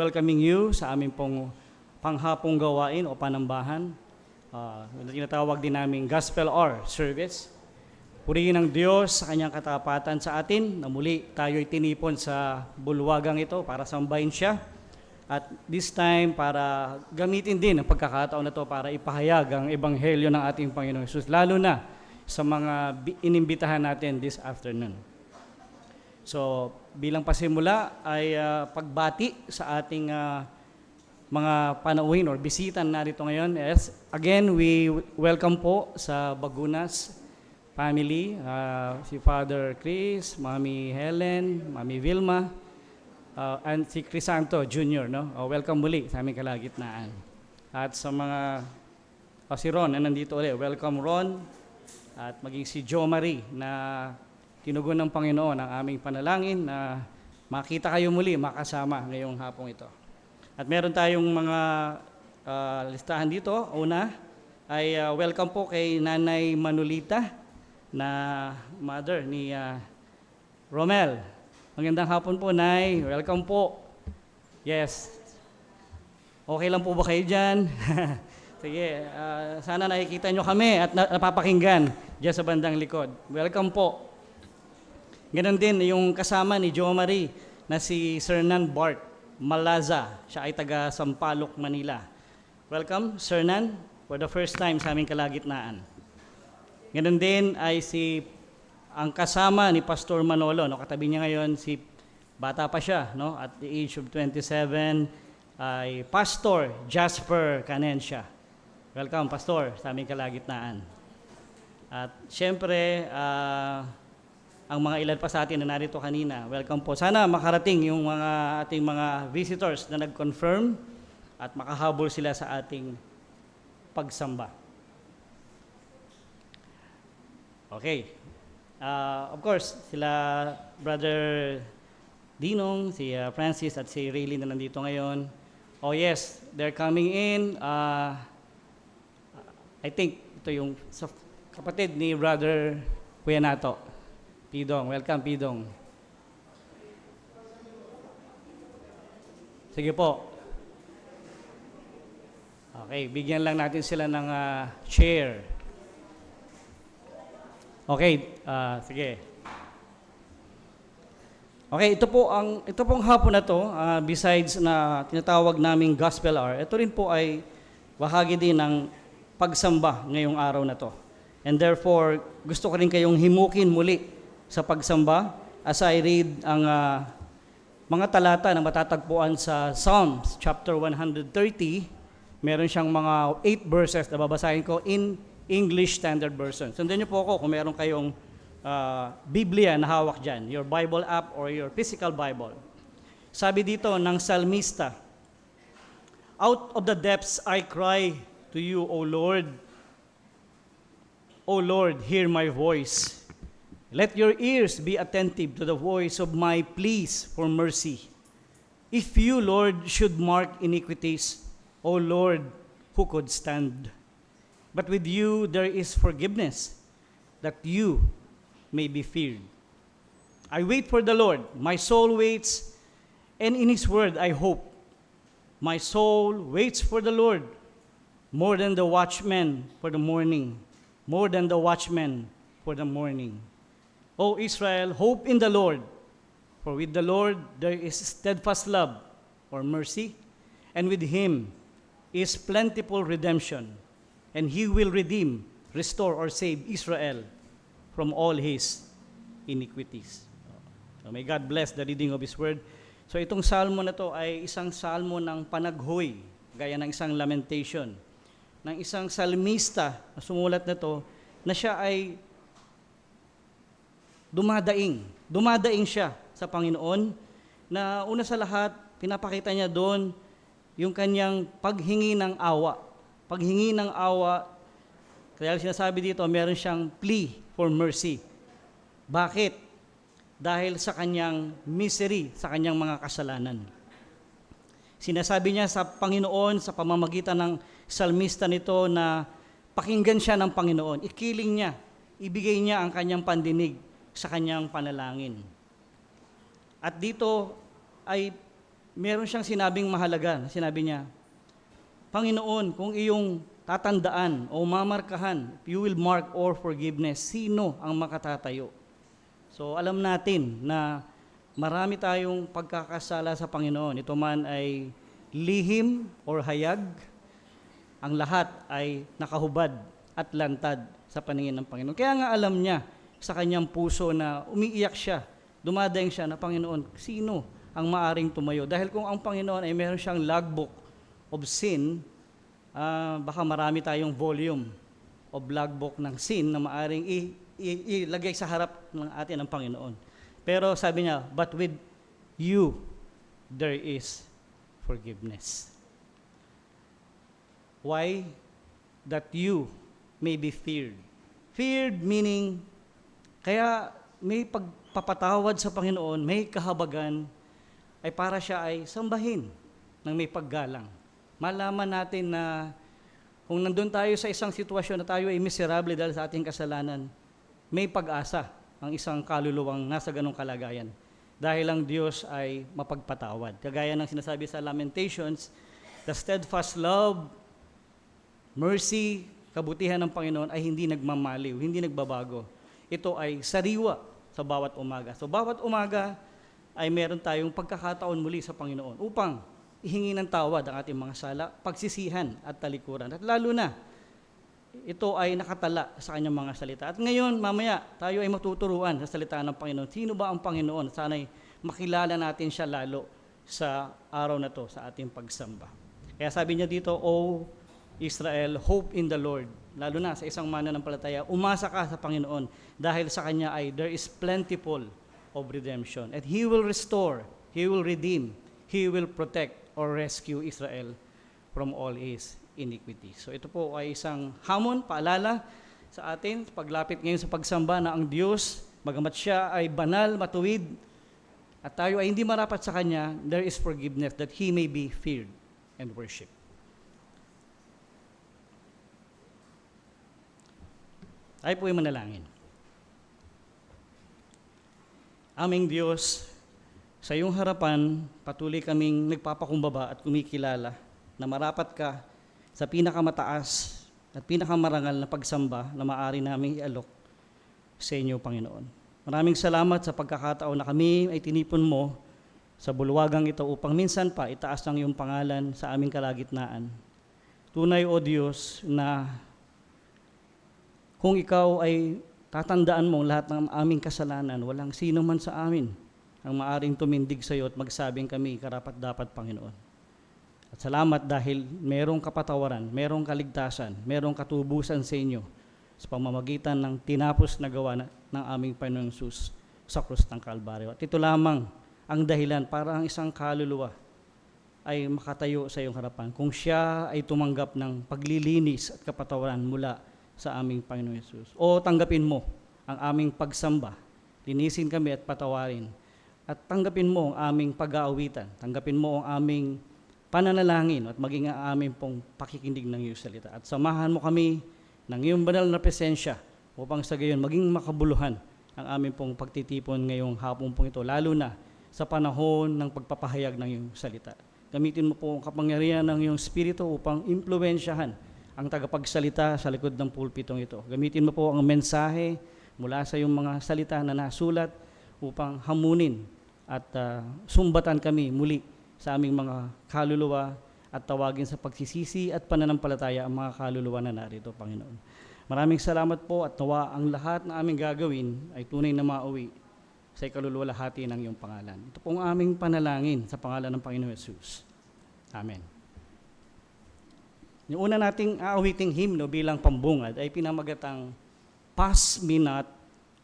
Welcoming you sa aming pong panghapong gawain o panambahan. Tinatawag din namin Gospel Hour Service. Purihin ng Diyos sa kanyang katapatan sa atin na muli tayo'y tinipon sa bulwagang ito para sambahin siya. At this time, para gamitin din ang pagkakataon na ito para ipahayag ang ebanghelyo ng ating Panginoon Jesus, lalo na sa mga inimbitahan natin this afternoon. So, bilang pasimula ay pagbati sa ating mga panauhin or bisita narito ngayon. Yes, again, we welcome po sa Bagunas family, si Father Chris, Mami Helen, Mami Vilma, and si Crisanto Jr. No? Welcome muli sa aming kalagitnaan. At sa mga, si Ron na nandito ulit, welcome Ron, at maging si Jo Marie na tinugon ng Panginoon ang aming panalangin na makita kayo muli, makasama ngayong hapong ito. At meron tayong mga listahan dito. Una ay welcome po kay Nanay Manolita na mother ni Romel. Magandang hapon po, Nay. Welcome po. Yes. Okay lang po ba kayo dyan? Sige, sana nakikita nyo kami at napapakinggan dyan sa bandang likod. Welcome po. Ganon din yung kasama ni Jo Marie na si Sir Nan Bart Malaza. Siya ay taga Sampaloc, Manila. Welcome, Sir Nan, for the first time sa aming kalagitnaan. Ganon din ay ang kasama ni Pastor Manolo. No? Katabi niya ngayon, bata pa siya, no? At the age of 27, ay Pastor Jasper Canencia. Welcome, Pastor, sa aming kalagitnaan. At syempre, ang mga ilan pa sa atin na narito kanina, welcome po. Sana makarating yung ating mga visitors na nag-confirm at makahabol sila sa ating pagsamba. Okay. Of course, sila Brother Dinong, si Francis at si Rayleigh na nandito ngayon. Oh yes, they're coming in. I think ito yung kapatid ni Brother Kuya Nato. Pidong, welcome Pidong. Sige po. Okay, bigyan lang natin sila ng chair. Okay, sige. Okay, ito pong hapon na to, besides na tinatawag naming Gospel Hour, ito rin po ay bahagi din ng pagsamba ngayong araw na to. And therefore, gusto ko rin kayong himukin muli sa pagsamba as I read ang mga talata na matatagpuan sa Psalms chapter 130. Meron siyang mga 8 verses na babasahin ko in English Standard Version. Sundan niyo po ako kung meron kayong Biblia na hawak dyan, your Bible app or your physical Bible. Sabi dito ng salmista, "Out of the depths I cry to you, O Lord. O Lord, hear my voice. Let your ears be attentive to the voice of my pleas for mercy. If you, Lord, should mark iniquities, O Lord, who could stand? But with you there is forgiveness, that you may be feared. I wait for the Lord, my soul waits, and in His word I hope. My soul waits for the Lord, more than the watchmen for the morning, more than the watchmen for the morning. O Israel, hope in the Lord, for with the Lord there is steadfast love or mercy, and with Him is plentiful redemption, and He will redeem, restore, or save Israel from all his iniquities." So may God bless the reading of His word. So itong salmo na to ay isang salmo ng panaghoy, gaya ng isang lamentation, ng isang salmista na sumulat na to, na siya ay dumadaing siya sa Panginoon, na una sa lahat, pinapakita niya doon yung kanyang paghingi ng awa. Paghingi ng awa, kaya sinasabi dito, meron siyang plea for mercy. Bakit? Dahil sa kanyang misery, sa kanyang mga kasalanan. Sinasabi niya sa Panginoon, sa pamamagitan ng salmista nito, na pakinggan siya ng Panginoon. Ikiling niya, ibigay niya ang kanyang pandinig sa kanyang panalangin. At dito ay meron siyang sinabing mahalaga. Sinabi niya, Panginoon, kung iyong tatandaan o mamarkahan, you will mark or forgiveness, sino ang makatatayo? So alam natin na marami tayong pagkakasala sa Panginoon. Ito man ay lihim or hayag, ang lahat ay nakahubad at lantad sa paningin ng Panginoon. Kaya nga alam niya sa kanyang puso na umiiyak siya, dumadaing siya na, Panginoon, sino ang maaring tumayo? Dahil kung ang Panginoon ay meron siyang logbook of sin, baka marami tayong volume of logbook ng sin na maaring ilagay sa harap ng atin ng Panginoon. Pero sabi niya, but with you, there is forgiveness. Why? That you may be feared. Feared meaning, kaya may pagpapatawad sa Panginoon, may kahabagan, ay para siya ay sambahin ng may paggalang. Malaman natin na kung nandun tayo sa isang sitwasyon na tayo ay miserable dahil sa ating kasalanan, may pag-asa ang isang kaluluwang nasa ganong kalagayan. Dahil ang Diyos ay mapagpatawad. Kagaya ng sinasabi sa Lamentations, the steadfast love, mercy, kabutihan ng Panginoon ay hindi nagmamaliw, hindi nagbabago. Ito ay sariwa sa bawat umaga. So bawat umaga ay meron tayong pagkakataon muli sa Panginoon upang ihingi ng tawad ang ating mga sala, pagsisihan at talikuran. At lalo na, ito ay nakatala sa kanyang mga salita. At ngayon, mamaya, tayo ay matuturuan sa salita ng Panginoon. Sino ba ang Panginoon? Sana'y makilala natin siya lalo sa araw na to, sa ating pagsamba. Kaya sabi niya dito, O Israel, hope in the Lord. Lalo na sa isang mananampalataya, umasa ka sa Panginoon dahil sa Kanya ay there is plentiful of redemption. And He will restore, He will redeem, He will protect or rescue Israel from all his iniquity. So ito po ay isang hamon, paalala sa atin, paglapit ngayon sa pagsamba na ang Diyos, bagamat siya ay banal, matuwid, at tayo ay hindi marapat sa Kanya, there is forgiveness that He may be feared and worshipped. Tayo po ay manalangin. Aming Diyos, sa iyong harapan, patuloy kaming nagpapakumbaba at kumikilala na marapat ka sa pinakamataas at pinakamarangal na pagsamba na maaari naming ialok sa inyo, Panginoon. Maraming salamat sa pagkakataon na kami ay tinipon mo sa bulwagang ito upang minsan pa itaas ang iyong pangalan sa aming kalagitnaan. Tunay, O Diyos, na kung ikaw ay tatandaan mo lahat ng aming kasalanan, walang sino man sa amin ang maaring tumindig sa iyo at magsabing kami karapat-dapat, Panginoon. At salamat dahil merong kapatawaran, merong kaligtasan, merong katubusan sa inyo sa pamamagitan ng tinapos na gawa ng aming Panginoong Jesus sa krus ng Kalbaryo. At ito lamang ang dahilan para ang isang kaluluwa ay makatayo sa iyong harapan kung siya ay tumanggap ng paglilinis at kapatawaran mula sa aming Panginoong Jesus. O tanggapin mo ang aming pagsamba, linisin kami at patawarin. At tanggapin mo ang aming pag-aawitan, tanggapin mo ang aming pananalangin at maging ang aming pong pakikinig ng iyong salita. At samahan mo kami ng iyong banal na presensya upang sa gayon maging makabuluhan ang aming pong pagtitipon ngayong hapon pong ito, lalo na sa panahon ng pagpapahayag ng iyong salita. Gamitin mo po ang kapangyarihan ng iyong Espiritu upang impluwensyahan ang tagapagsalita sa likod ng pulpitong ito. Gamitin mo po ang mensahe mula sa iyong mga salita na nasulat upang hamunin at sumbatan kami muli sa aming mga kaluluwa at tawagin sa pagsisisi at pananampalataya ang mga kaluluwa na narito, Panginoon. Maraming salamat po at nawa ang lahat na aming gagawin ay tunay na mauwi sa ikaluluwalhati ng iyong pangalan. Ito pong aming panalangin sa pangalan ng Panginoon Jesus. Amen. Yung una nating aawiting hymno bilang pambungad ay pinamagatang Pass Me Not,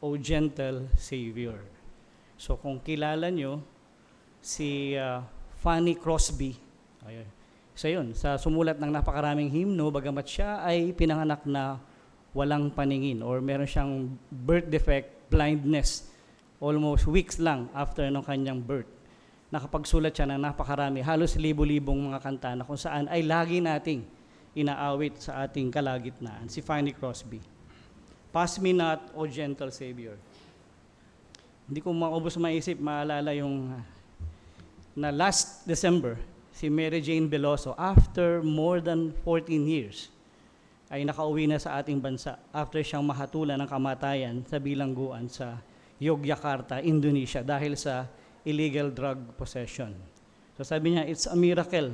O Gentle Savior. So kung kilala nyo, si Fanny Crosby, isa yun, sa sumulat ng napakaraming hymno, bagamat siya ay pinanganak na walang paningin or meron siyang birth defect, blindness, almost weeks lang after ng kanyang birth. Nakapagsulat siya ng napakarami, halos libo-libong mga kanta na kung saan ay lagi nating inaawit sa ating kalagitnaan, si Fanny Crosby. Pass me not, O gentle Savior. Hindi ko maubos maisip, maalala yung na last December, si Mary Jane Veloso, after more than 14 years, ay nakauwi na sa ating bansa after siyang mahatulan ng kamatayan sa bilangguan sa Yogyakarta, Indonesia dahil sa illegal drug possession. So sabi niya, it's a miracle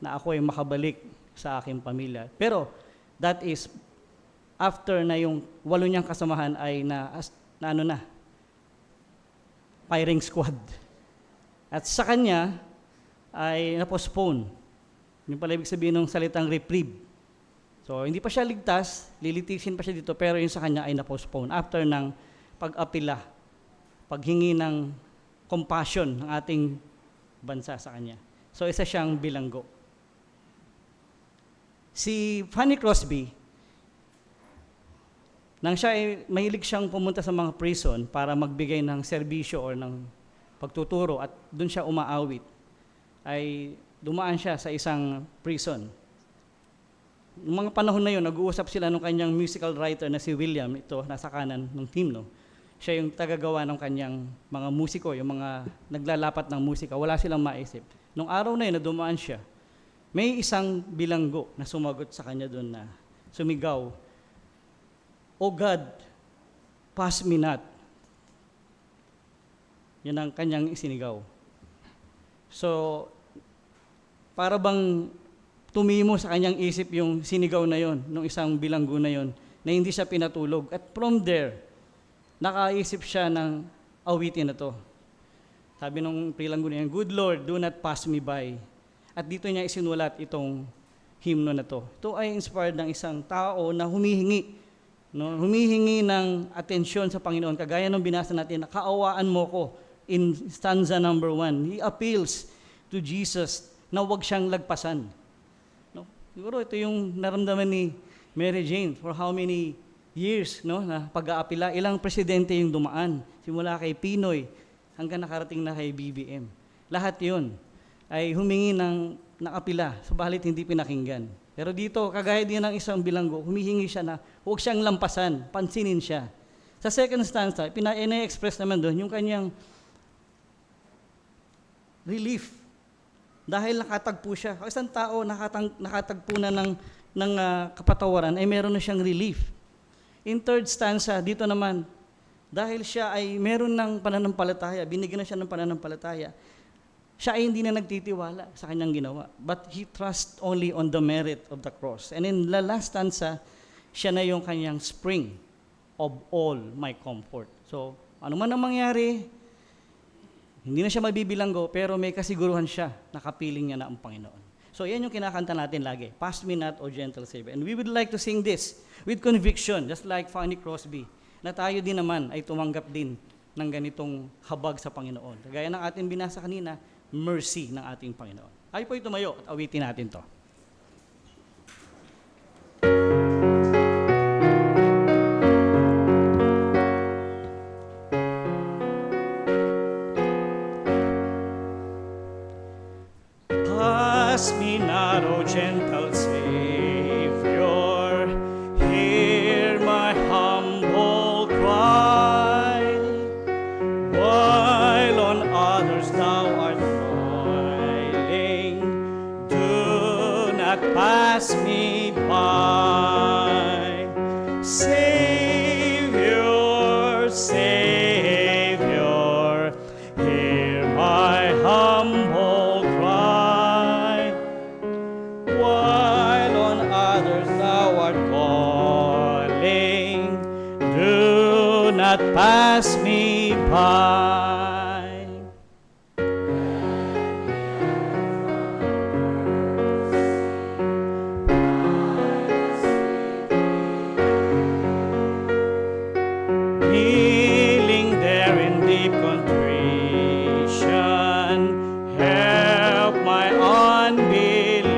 na ako ay makabalik sa aking pamilya. Pero that is after na yung 8 niyang kasamahan ay firing squad. At sa kanya ay na-postpone. Yung pala ibig sabihin ng salitang reprieve. So, hindi pa siya ligtas, lilitisin pa siya dito, pero yung sa kanya ay na-postpone after ng pag-apila, paghingi ng compassion ng ating bansa sa kanya. So, isa siyang bilanggo. Si Fanny Crosby, nang siya ay mahilig siyang pumunta sa mga prison para magbigay ng serbisyo or ng pagtuturo at doon siya umaawit, ay dumaan siya sa isang prison. Noong mga panahon na yun, nag-uusap sila ng kanyang musical writer na si William, ito, nasa kanan ng hymno. Siya yung tagagawa ng kanyang mga musiko, yung mga naglalapat ng musika, wala silang maisip. Nung araw na yun, na dumaan siya, may isang bilanggo na sumagot sa kanya doon na sumigaw, "O God, pass me not." Yan ang kanyang isinigaw. So, para bang tumimo sa kanyang isip yung sinigaw na yon, nung isang bilanggo na yon, na hindi siya pinatulog. At from there, nakaisip siya ng awitin na to. Sabi nung bilanggo na yan, "Good Lord, do not pass me by." At dito niya isinulat itong hymno na to. Ito ay inspired ng isang tao na humihingi ng atensyon sa Panginoon. Kagaya ng binasa natin, "Kaawaan mo ko," in stanza number 1. He appeals to Jesus na huwag siyang lagpasan. No? Siguro ito yung naramdaman ni Mary Jane for how many years, no, na pag-aapila. Ilang presidente yung dumaan, simula kay Pinoy hanggang nakarating na kay BBM. Lahat yun ay humingi ng apila, subalit hindi pinakinggan. Pero dito, kagaya din ng isang bilanggo, humihingi siya na huwag siyang lampasan, pansinin siya. Sa second stanza, ina-express naman doon yung kanyang relief. Dahil nakatagpo siya. Ang isang tao nakatagpo na ng kapatawaran, ay meron na siyang relief. In third stanza, dito naman, dahil siya ay meron ng pananampalataya, binigyan na siya ng pananampalataya, siya ay hindi na nagtitiwala sa kanyang ginawa. But he trusts only on the merit of the cross. And in the last stanza, siya na yung kanyang spring of all my comfort. So, ano man ang mangyari, hindi na siya mabibilanggo, pero may kasiguruhan siya na kapiling niya na ang Panginoon. So, yan yung kinakanta natin lagi. "Pass me not, O gentle Savior." And we would like to sing this with conviction, just like Fanny Crosby, na tayo din naman ay tumanggap din ng ganitong habag sa Panginoon. Gaya ng ating binasa kanina, mercy ng ating Panginoon. Ay po tumayo at awitin natin to. Pass me not, O gentle Savior, hear my humble cry, while on others thou art smiling, do not pass me by. Savior, Savior, hear my humble cry, while on others thou art calling, do not pass me by. Kneeling there in deep contrition, help my unbelief.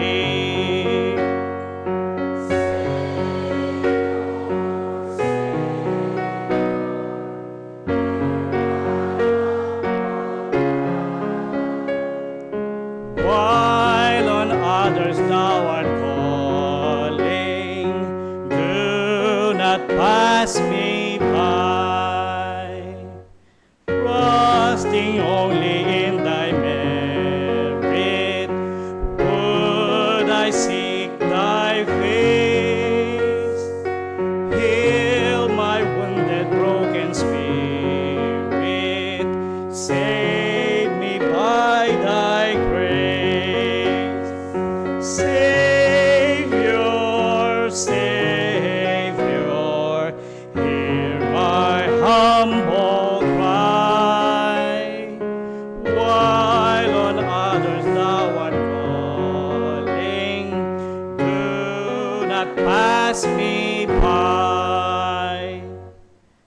While on others thou art calling, do not pass me by. Trusting only in thy mercy, I seek thy face. Heal my wounded, broken spirit. Save me by thy grace. Savior, Savior, hear my humble cry. While on others thou art calling, do not pass me by.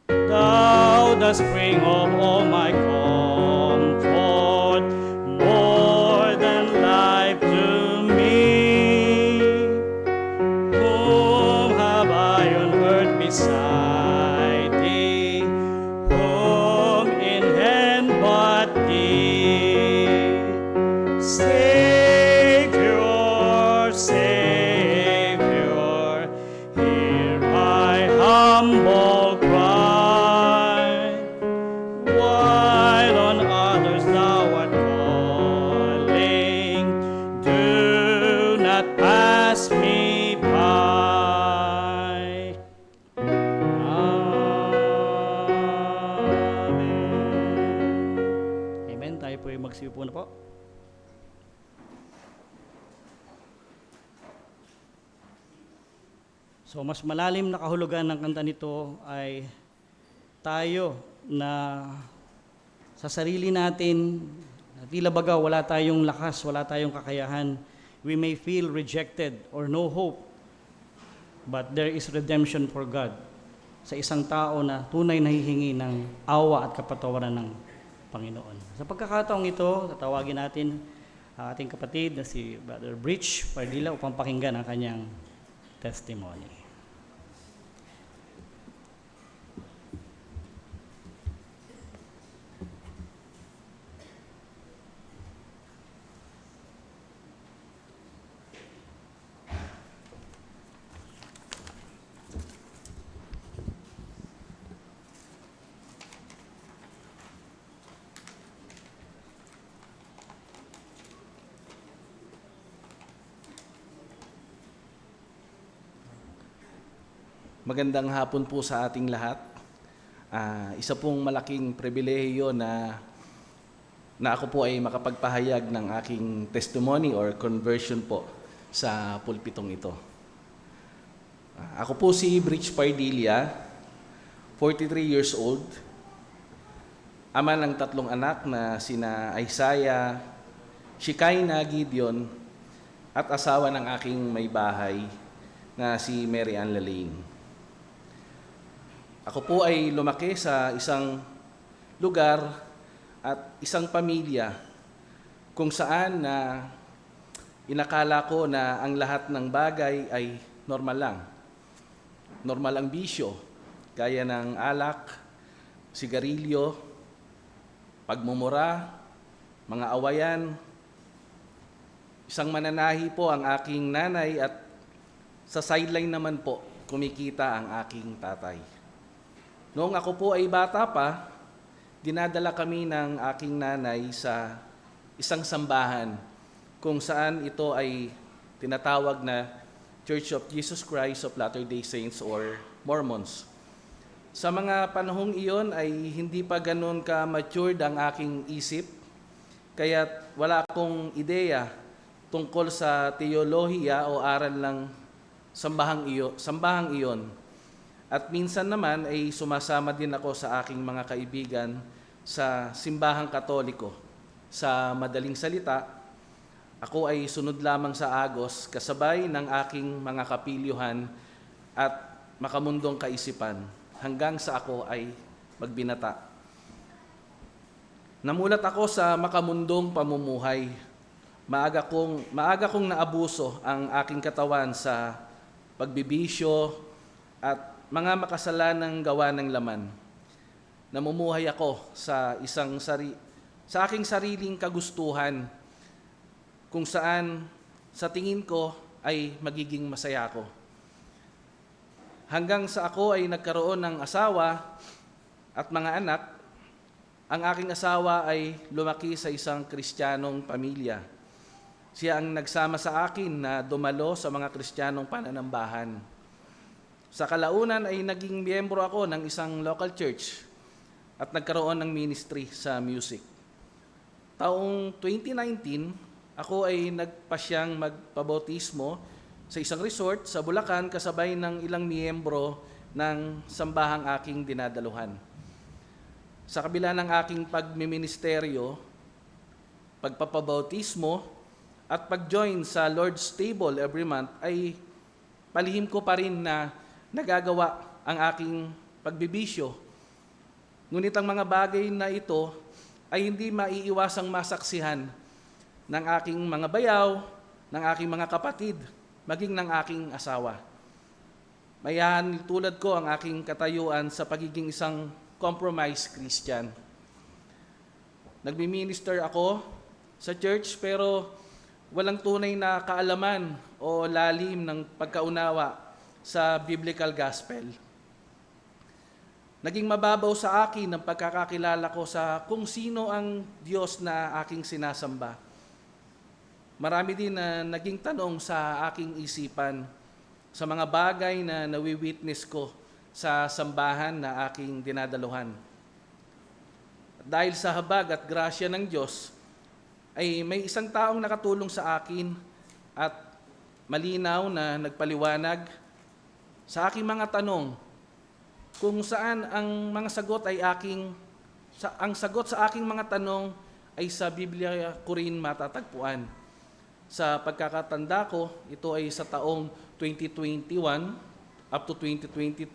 Thou the spring of all my comfort, more than life to me. Whom have I on earth beside thee? Whom in hand but thee? Savior, Savior, hear my humble cry. While on others thou art calling, do not pass me by. Amen. Amen. Tayo po ay magsiupo na po. So mas malalim na kahulugan ng kanta nito ay tayo na sa sarili natin, na tila baga wala tayong lakas, wala tayong kakayahan. We may feel rejected or no hope, but there is redemption for God sa isang tao na tunay na hihingi ng awa at kapatawaran ng Panginoon. Sa pagkakataong ito, tatawagin natin ang ating kapatid na si Brother Bridge Pardilla upang pakinggan ang kanyang testimony. Magandang hapon po sa ating lahat. Isa pong malaking pribilehiyo na ako po ay makapagpahayag ng aking testimony or conversion po sa pulpitong ito. Ako po si Bridge Pardilla, 43 years old, ama ng 3 anak na sina Isaiah, Shekinah, Gideon, at asawa ng aking may bahay na si Mary Ann Lalaing. Ako po ay lumaki sa isang lugar at isang pamilya kung saan na inakala ko na ang lahat ng bagay ay normal lang. Normal ang bisyo, gaya ng alak, sigarilyo, pagmumura, mga awayan. Isang mananahi po ang aking nanay at sa sideline naman po kumikita ang aking tatay. Noong ako po ay bata pa, dinadala kami ng aking nanay sa isang sambahan kung saan ito ay tinatawag na Church of Jesus Christ of Latter-day Saints or Mormons. Sa mga panahong iyon ay hindi pa ganun ka-matured ang aking isip, kaya wala akong ideya tungkol sa teolohiya o aral ng sambahang iyon. At minsan naman ay sumasama din ako sa aking mga kaibigan sa simbahang Katoliko. Sa madaling salita, ako ay sunod lamang sa agos kasabay ng aking mga kapilyuhan at makamundong kaisipan hanggang sa ako ay magbinata. Namulat ako sa makamundong pamumuhay. Maaga kong naabuso ang aking katawan sa pagbibisyo at mga makasalanang gawa ng laman. Namumuhay ako sa aking sariling kagustuhan kung saan sa tingin ko ay magiging masaya ako. Hanggang sa ako ay nagkaroon ng asawa at mga anak, ang aking asawa ay lumaki sa isang Kristiyanong pamilya. Siya ang nagsama sa akin na dumalo sa mga Kristiyanong pananambahan. Sa kalaunan ay naging miyembro ako ng isang local church at nagkaroon ng ministry sa music. Taong 2019, ako ay nagpasyang magpabautismo sa isang resort sa Bulacan kasabay ng ilang miyembro ng sambahang aking dinadaluhan. Sa kabila ng aking pagmiministeryo, pagpapabautismo at pag-join sa Lord's Table every month ay palihim ko pa rin na nagagawa ang aking pagbibisyo. Ngunit ang mga bagay na ito ay hindi maiiwasang masaksihan ng aking mga bayaw, ng aking mga kapatid, maging ng aking asawa. Mayahan tulad ko ang aking katayuan sa pagiging isang compromised Christian. Nagmi-minister ako sa church pero walang tunay na kaalaman o lalim ng pagkaunawa sa biblical gospel. Naging mababaw sa akin ang pagkakakilala ko sa kung sino ang Diyos na aking sinasamba. Marami din na naging tanong sa aking isipan sa mga bagay na nawi-witness ko sa sambahan na aking dinadaluhan. Dahil sa habag at grasya ng Diyos, ay may isang taong nakatulong sa akin at malinaw na nagpaliwanag sa aking mga tanong kung saan ang mga sagot ay ang sagot sa aking mga tanong ay sa Biblia ko rin matatagpuan. Sa pagkakatanda ko, ito ay sa taong 2021 up to 2022.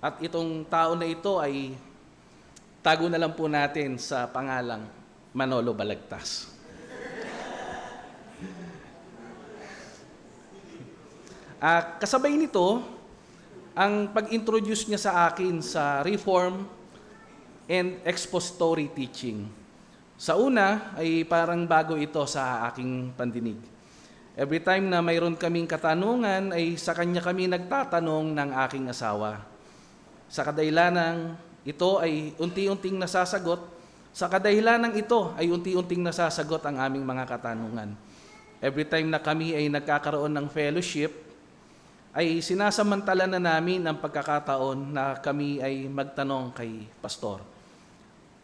At itong tao na ito ay tago na lang po natin sa pangalang Manolo Balagtas. Kasabay nito, ang pag-introduce niya sa akin sa Reform and Expository Teaching. Sa una ay parang bago ito sa aking pandinig. Every time na mayroon kaming katanungan ay sa kanya kami nagtatanong ng aking asawa. Sa kadahilanang ito ay unti-unting nasasagot, sa kadahilanang ito ay unti-unting nasasagot ang aming mga katanungan. Every time na kami ay nagkakaroon ng fellowship, ay sinasamantala na namin ang pagkakataon na kami ay magtanong kay pastor.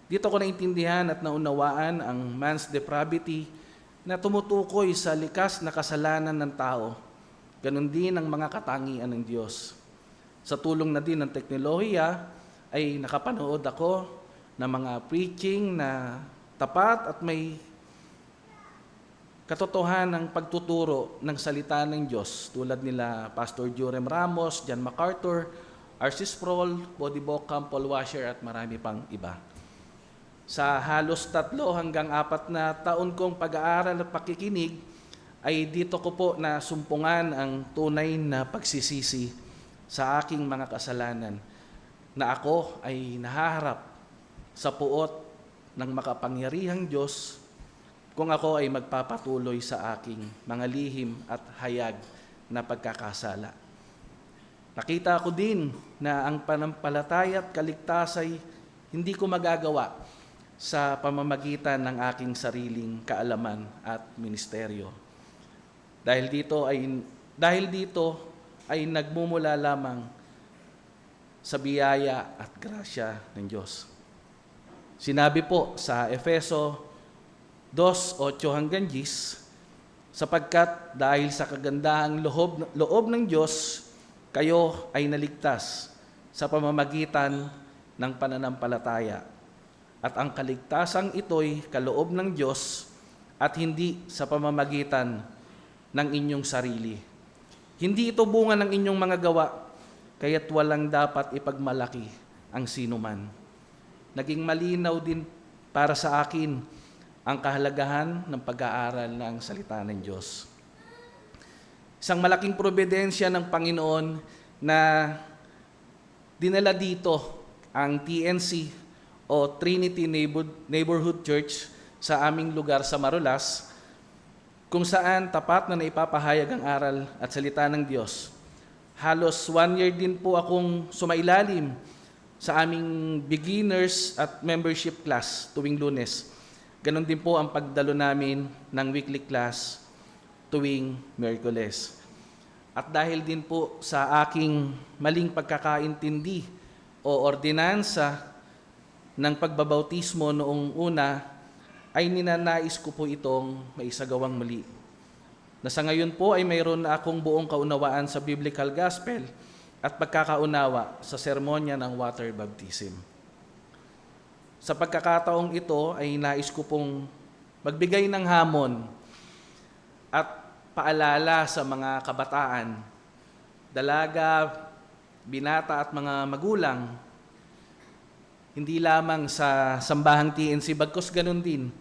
Dito ko naintindihan at naunawaan ang man's depravity na tumutukoy sa likas na kasalanan ng tao. Ganon din ang mga katangian ng Diyos. Sa tulong na din ng teknolohiya ay nakapanood ako ng mga preaching na tapat at may katotohanan ng pagtuturo ng salita ng Diyos tulad nila Pastor Jurem Ramos, John MacArthur, R.C. Sproul, Body Bockham, Paul Washer at marami pang iba. Sa halos 3 hanggang 4 na taon kong pag-aaral at pakikinig ay dito ko po na sumpungan ang tunay na pagsisisi sa aking mga kasalanan na ako ay nahaharap sa puot ng makapangyarihang Diyos kung ako ay magpapatuloy sa aking mga lihim at hayag na pagkakasala. Nakita ko din na ang panampalataya at kaligtas ay hindi ko magagawa sa pamamagitan ng aking sariling kaalaman at ministeryo. Dahil dito ay nagmumula lamang sa biyaya at grasya ng Diyos. Sinabi po sa Efeso 2:8-10, sapagkat dahil sa kagandahang loob ng Diyos, kayo ay naligtas sa pamamagitan ng pananampalataya. At ang kaligtasang ito'y kaloob ng Diyos at hindi sa pamamagitan ng inyong sarili. Hindi ito bunga ng inyong mga gawa, kaya't walang dapat ipagmalaki ang sinuman. Naging malinaw din para sa akin ang kahalagahan ng pag-aaral ng salita ng Diyos. Isang malaking probidensya ng Panginoon na dinala dito ang TNC o Trinity Neighborhood Church sa aming lugar sa Marulas, kung saan tapat na naipapahayag ang aral at salita ng Diyos. Halos 1 year din po akong sumailalim sa aming beginners at membership class tuwing Lunes. Ganon din po ang pagdalo namin ng weekly class tuwing Miyerkules. At dahil din po sa aking maling pagkakaintindi o ordinansa ng pagbabautismo noong una, ay ninanais ko po itong maisagawang muli. Na sa ngayon po ay mayroon na akong buong kaunawaan sa Biblical Gospel at pagkakaunawa sa sermonya ng water baptism. Sa pagkakataong ito ay nais ko pong magbigay ng hamon at paalala sa mga kabataan, dalaga, binata at mga magulang, hindi lamang sa sambahang TNC, bagkus ganun din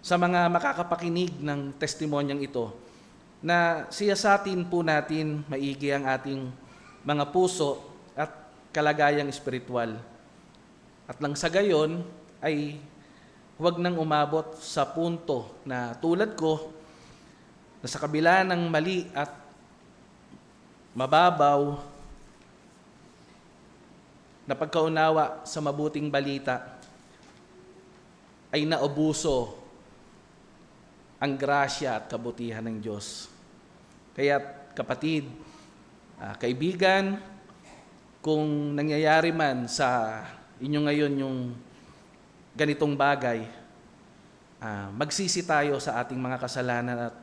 sa mga makakapakinig ng testimonyang ito, na siyasatin po natin maigi ang ating mga puso at kalagayang espiritual. At lang sa gayon ay huwag nang umabot sa punto na tulad ko, na sa kabila ng mali at mababaw na pagkaunawa sa mabuting balita, ay naubuso ang grasya at kabutihan ng Diyos. Kaya kapatid, kaibigan, kung nangyayari man sa inyo ngayon yung ganitong bagay, magsisi tayo sa ating mga kasalanan at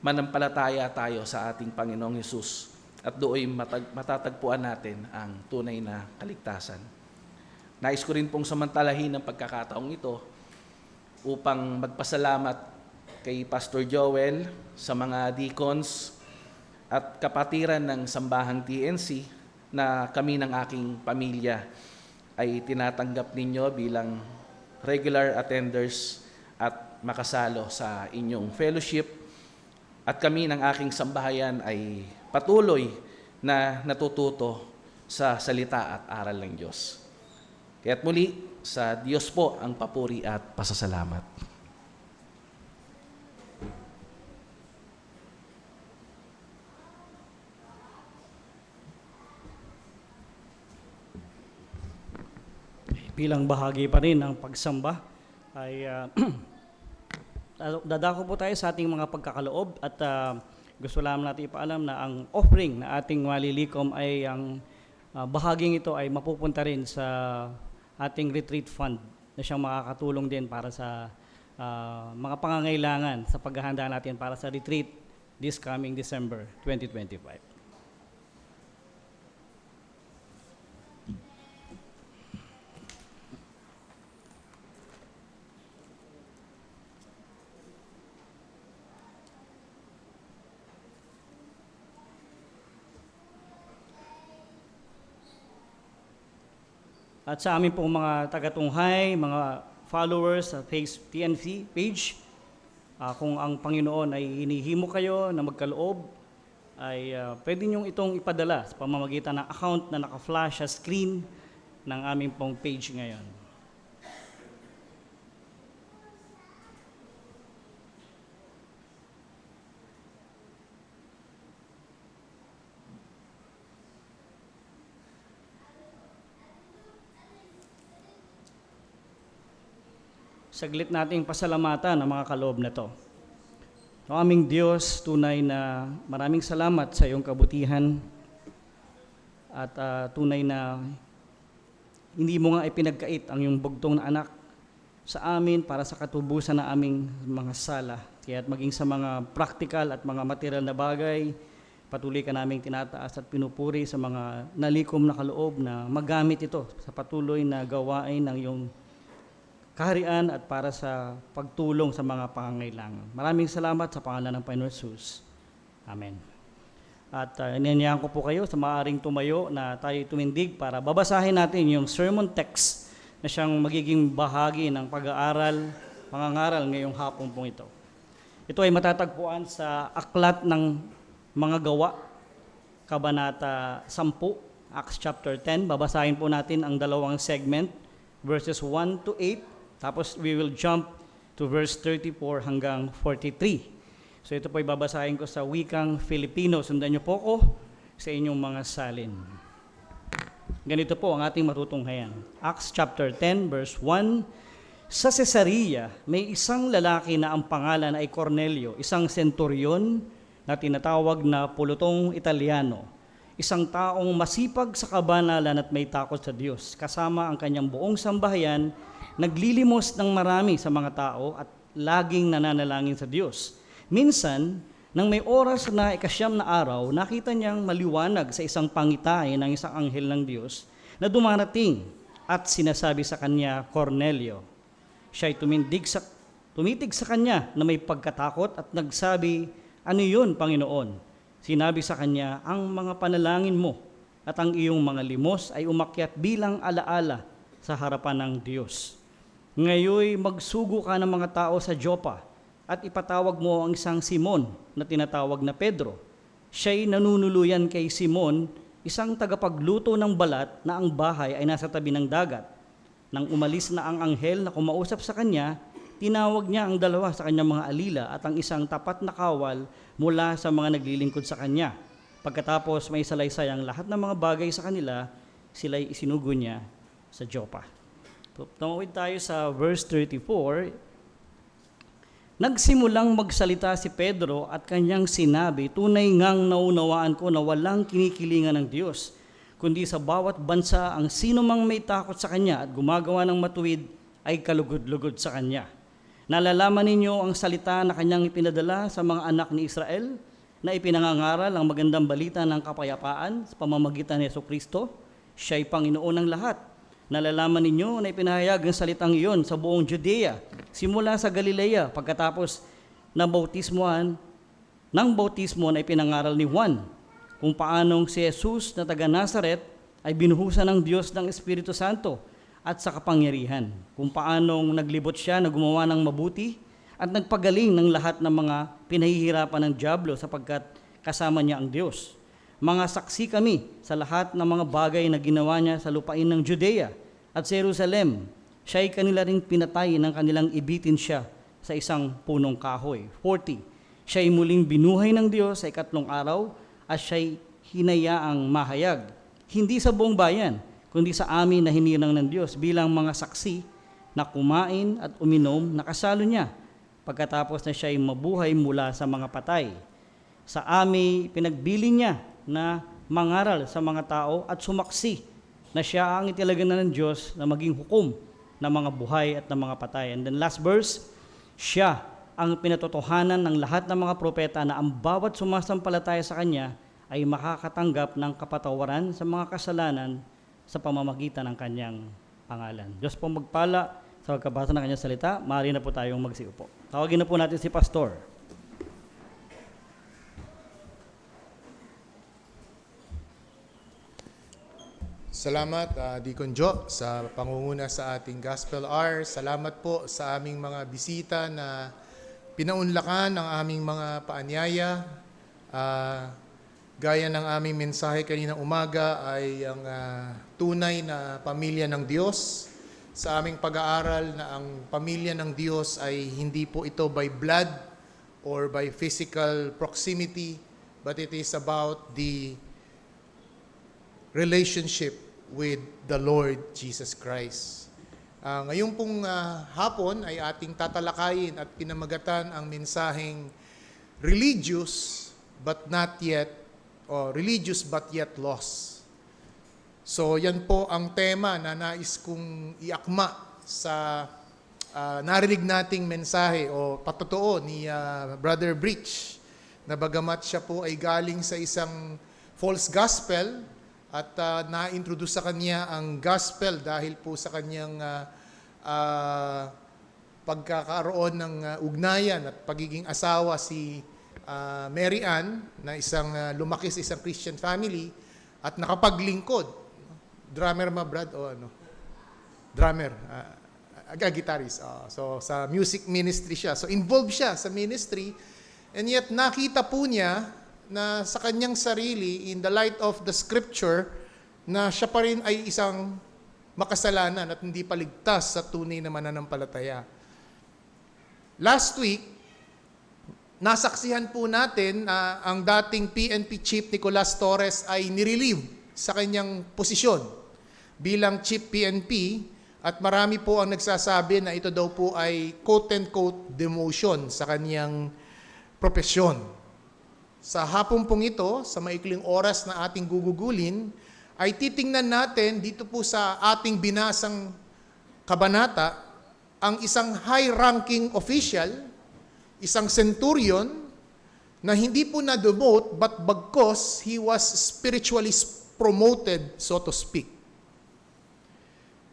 manampalataya tayo sa ating Panginoong Hesus, at doon matatagpuan natin ang tunay na kaligtasan. Nais ko rin pong samantalahin ang pagkakataong ito upang magpasalamat kay Pastor Joel, sa mga deacons at kapatiran ng Sambahang TNC na kami ng aking pamilya ay tinatanggap ninyo bilang regular attenders at makasalo sa inyong fellowship. At kami ng aking sambahayan ay patuloy na natututo sa salita at aral ng Diyos. Kaya't muli, sa Diyos po ang papuri at pasasalamat. Bilang bahagi pa rin ng pagsamba ay dadako po tayo sa ating mga pagkakaloob at gusto lamang natin ipaalam na ang offering na ating malilikom ay ang bahaging ito ay mapupunta rin sa ating retreat fund na siyang makakatulong din para sa mga pangangailangan sa paghahanda natin para sa retreat this coming December 2025. At sa amin pong mga tagatunghay, mga followers sa TNC page, kung ang Panginoon ay hinihimo kayo na magkaloob, ay pwede niyong itong ipadala sa pamamagitan ng account na naka-flash sa screen ng aming pong page ngayon. Saglit nating pasalamatan ang mga kaloob na to. O aming Diyos, tunay na maraming salamat sa iyong kabutihan at tunay na hindi mo nga ipinagkait ang iyong bugtong na anak sa amin para sa katubusan ng aming mga sala. Kaya maging sa mga practical at mga material na bagay, patuloy ka naming tinataas at pinupuri sa mga nalikom na kaloob na magamit ito sa patuloy na gawain ng iyong kaharian at para sa pagtulong sa mga pangangailangan. Maraming salamat sa pangalan ng Panginoon Jesus. Amen. At inanyahan ko po kayo sa maaaring tumayo na tayo tumindig para babasahin natin yung sermon text na siyang magiging bahagi ng pag-aaral, pangangaral ngayong hapon pong ito. Ito ay matatagpuan sa Aklat ng Mga Gawa, Kabanata 10, Acts chapter 10. Babasahin po natin ang dalawang segment, verses 1 to 8. Tapos we will jump to verse 34 hanggang 43. So ito po ay babasahin ko sa wikang Filipino. Sundan niyo po ko sa inyong mga salin. Ganito po ang ating matutunghayan. Acts chapter 10 verse 1. Sa Cesarea, may isang lalaki na ang pangalan ay Cornelio, isang senturyon na tinatawag na pulutong Italiano, isang taong masipag sa kabanalan at may takot sa Diyos. Kasama ang kanyang buong sambahayan, naglilimos ng marami sa mga tao at laging nananalangin sa Diyos. Minsan, nang may oras na 9 na araw, nakita niyang maliwanag sa isang pangitain ng isang anghel ng Diyos na dumarating at sinasabi sa kanya, Cornelio. Siya'y tumitig sa kanya na may pagkatakot at nagsabi, ano yun, Panginoon? Sinabi sa kanya, ang mga panalangin mo at ang iyong mga limos ay umakyat bilang alaala sa harapan ng Diyos. Ngayoy magsugo ka ng mga tao sa Joppa at ipatawag mo ang isang Simon na tinatawag na Pedro. Siya'y nanunuluyan kay Simon, isang tagapagluto ng balat na ang bahay ay nasa tabi ng dagat. Nang umalis na ang anghel na kumausap sa kanya, tinawag niya ang dalawa sa kanyang mga alila at ang isang tapat na kawal mula sa mga naglilingkod sa kanya. Pagkatapos may salaysay ang lahat ng mga bagay sa kanila, sila'y isinugo niya sa Joppa. Tumawid tayo sa verse 34. Nagsimulang magsalita si Pedro at kanyang sinabi, tunay ngang naunawaan ko na walang kinikilingan ng Diyos, kundi sa bawat bansa ang sino mang may takot sa kanya at gumagawa ng matuwid ay kalugod-lugod sa kanya. Nalalaman ninyo ang salita na kanyang ipinadala sa mga anak ni Israel na ipinangangaral ang magandang balita ng kapayapaan sa pamamagitan ni Jesucristo. Siya'y Panginoon ng lahat. Nalalaman ninyo na ipinahayag ang salitang iyon sa buong Judea, simula sa Galilea, pagkatapos ng bautismo na ipinangaral ni Juan, kung paanong si Jesus na taga Nazaret ay binuhusan ng Diyos ng Espiritu Santo at sa kapangyarihan, kung paanong naglibot siya na gumawa ng mabuti at nagpagaling ng lahat ng mga pinahihirapan ng dyablo sapagkat kasama niya ang Diyos. Mga saksi kami sa lahat ng mga bagay na ginawa niya sa lupain ng Judea at sa Jerusalem. Siya'y kanila ring pinatay ng kanilang ibitin siya sa isang punong kahoy. 40. Siya'y muling binuhay ng Diyos sa 3 araw at siya'y hinayaang mahayag, hindi sa buong bayan, kundi sa amin na hinirang ng Diyos bilang mga saksi na kumain at uminom na kasalo niya, pagkatapos na siya'y mabuhay mula sa mga patay. Sa amin, pinagbilin niya na mangaral sa mga tao at sumaksi na siya ang itilagyan ng Diyos na maging hukom ng mga buhay at ng mga patay. And then last verse, siya ang pinatotohanan ng lahat ng mga propeta na ang bawat sumasampalataya sa kanya ay makakatanggap ng kapatawaran sa mga kasalanan sa pamamagitan ng kanyang pangalan. Diyos po magpala sa pagkabasa ng kanyang salita. Maaari na po tayong magsiupo. Tawagin na po natin si Pastor. Salamat, Deacon Joe, sa pangunguna sa ating Gospel Hour. Salamat po sa aming mga bisita na pinaunlakan ang aming mga paanyaya. Gaya ng aming mensahe kaninang umaga ay ang tunay na pamilya ng Diyos. Sa aming pag-aaral na ang pamilya ng Diyos ay hindi po ito by blood or by physical proximity, but it is about the relationship with the Lord Jesus Christ. Ngayong pong hapon ay ating tatalakayin at pinamagatan ang mensaheng religious but not yet, or religious but yet lost. So yan po ang tema na nais kong iakma sa narinig nating mensahe o patotoo ni Brother Breach, na bagamat siya po ay galing sa isang false gospel at na-introduce sa kanya ang gospel dahil po sa kanyang pagkakaroon ng ugnayan at pagiging asawa si Mary Ann, na isang lumaki sa isang Christian family at nakapaglingkod. Drummer ma, Brad? O ano? Drummer. Guitarist. So sa music ministry siya. So involved siya sa ministry, and yet nakita po niya na sa kanyang sarili, in the light of the scripture, na siya pa rin ay isang makasalanan at hindi paligtas sa tunay na mananampalataya. Last week, nasaksihan po natin na ang dating PNP Chief Nicolas Torres ay nirelieve sa kanyang posisyon bilang Chief PNP At marami po ang nagsasabi na ito daw po ay quote-unquote demotion sa kaniyang propesyon. Sa hapon pong ito, sa maikling oras na ating gugugulin, ay titingnan natin dito po sa ating binasang kabanata ang isang high-ranking official, isang centurion, na hindi po na-demote but bagkos he was spiritually promoted, so to speak.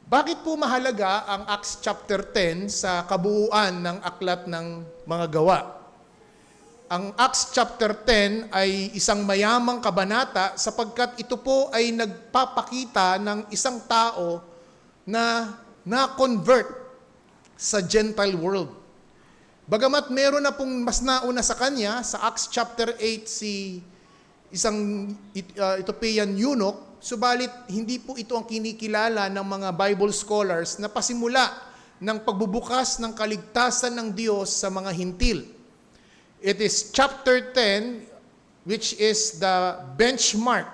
Bakit po mahalaga ang Acts chapter 10 sa kabuuan ng aklat ng mga gawa? Ang Acts chapter 10 ay isang mayamang kabanata sapagkat ito po ay nagpapakita ng isang tao na na-convert sa Gentile world. Bagamat meron na pong mas nauna sa kanya, sa Acts chapter 8 si isang Ethiopian eunuch, subalit hindi po ito ang kinikilala ng mga Bible scholars na pasimula ng pagbubukas ng kaligtasan ng Diyos sa mga hintil. It is chapter 10 which is the benchmark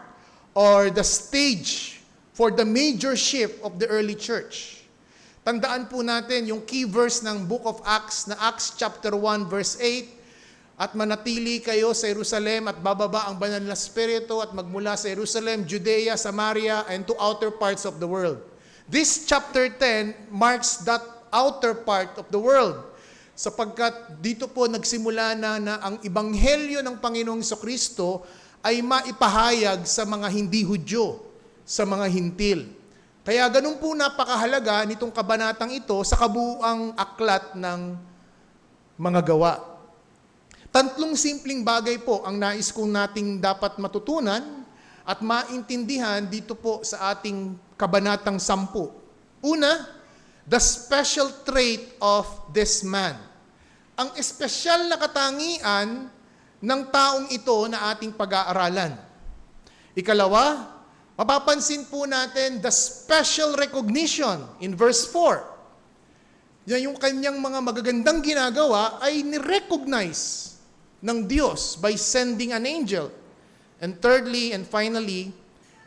or the stage for the major shift of the early church. Tandaan po natin yung key verse ng Book of Acts na Acts chapter 1 verse 8, at manatili kayo sa Jerusalem at bababa ang banal na spirito at magmula sa Jerusalem, Judea, Samaria, and to outer parts of the world. This chapter 10 marks that outer part of the world sapagkat dito po nagsimula na ang ebanghelyo ng Panginoong Jesucristo ay maipahayag sa mga hindi Hudyo, sa mga hintil. Kaya ganun po napakahalaga nitong kabanatang ito sa kabuuang aklat ng mga gawa. Tatlong simpleng bagay po ang nais kong nating dapat matutunan at maintindihan dito po sa ating kabanatang 10. Una, the special trait of this man. Ang espesyal na katangian ng taong ito na ating pag-aaralan. Ikalawa, mapapansin po natin the special recognition in verse 4. Yan yung kanyang mga magagandang ginagawa ay ni-recognize ng Diyos by sending an angel. And thirdly and finally,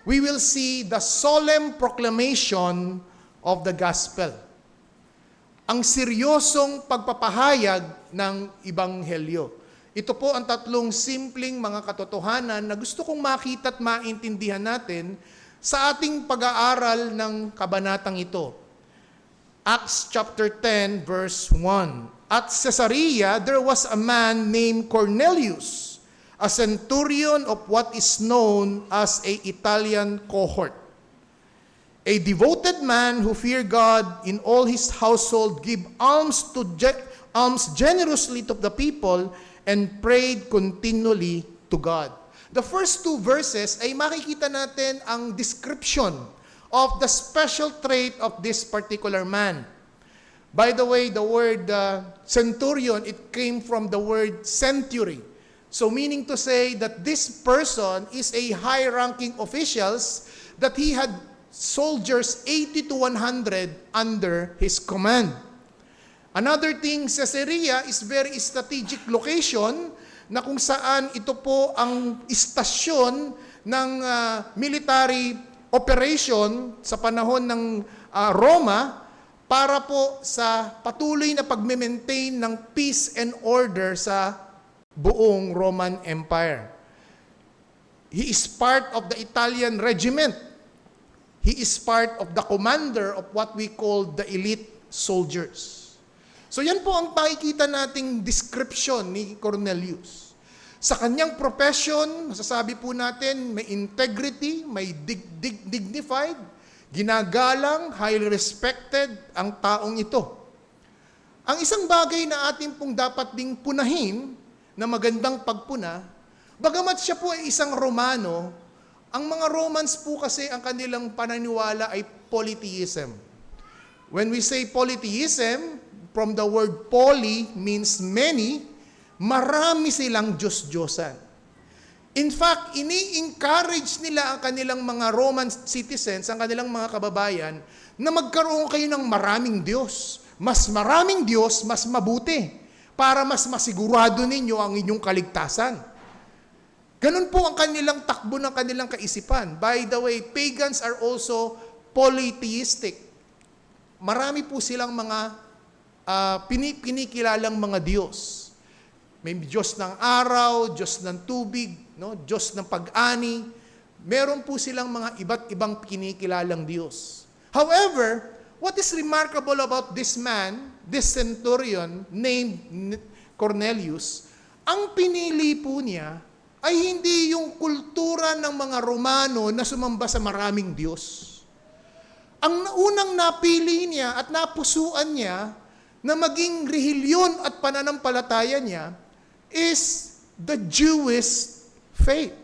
we will see the solemn proclamation of the gospel. Ang seryosong pagpapahayag ng ebanghelyo. Ito po ang tatlong simpleng mga katotohanan na gusto kong makita at maintindihan natin sa ating pag-aaral ng kabanatang ito. Acts chapter 10 verse 1. At Caesarea, there was a man named Cornelius, a centurion of what is known as a Italian cohort. A devoted man who feared God in all his household, gave alms generously to the people, and prayed continually to God. The first two verses ay makikita natin ang description of the special trait of this particular man. By the way, the word centurion, it came from the word century. So meaning to say that this person is a high-ranking officials, that he had soldiers 80 to 100 under his command. Another thing, Caesarea is very strategic location na kung saan ito po ang istasyon ng military operation sa panahon ng Roma para po sa patuloy na pag-maintain ng peace and order sa buong Roman Empire. He is part of the Italian regiment. He is part of the commander of what we call the elite soldiers. So yan po ang makikita nating description ni Cornelius. Sa kanyang profession, masasabi po natin, may integrity, may dignified, ginagalang, highly respected ang taong ito. Ang isang bagay na ating pong dapat ding punahin na magandang pagpuna, bagamat siya po ay isang Romano, ang mga Romans po kasi ang kanilang pananiwala ay polytheism. When we say polytheism, from the word poly means many, marami silang Diyos-Diyosan. In fact, ini-encourage nila ang kanilang mga Roman citizens, ang kanilang mga kababayan, na magkaroon kayo ng maraming Diyos. Mas maraming Diyos, mas mabuti, para mas masigurado ninyo ang inyong kaligtasan. Ganun po ang kanilang takbo ng kanilang kaisipan. By the way, pagans are also polytheistic. marami po silang mga kinikilalang mga Diyos. May Diyos ng araw, Diyos ng tubig, no? Diyos ng pag-ani. Meron po silang mga iba't ibang kinikilalang Diyos. However, what is remarkable about this man, this centurion named Cornelius, ang pinili po niya ay hindi yung kultura ng mga Romano na sumamba sa maraming Diyos. Ang unang napili niya at napusuan niya na maging rehilyon at pananampalataya niya is the Jewish faith.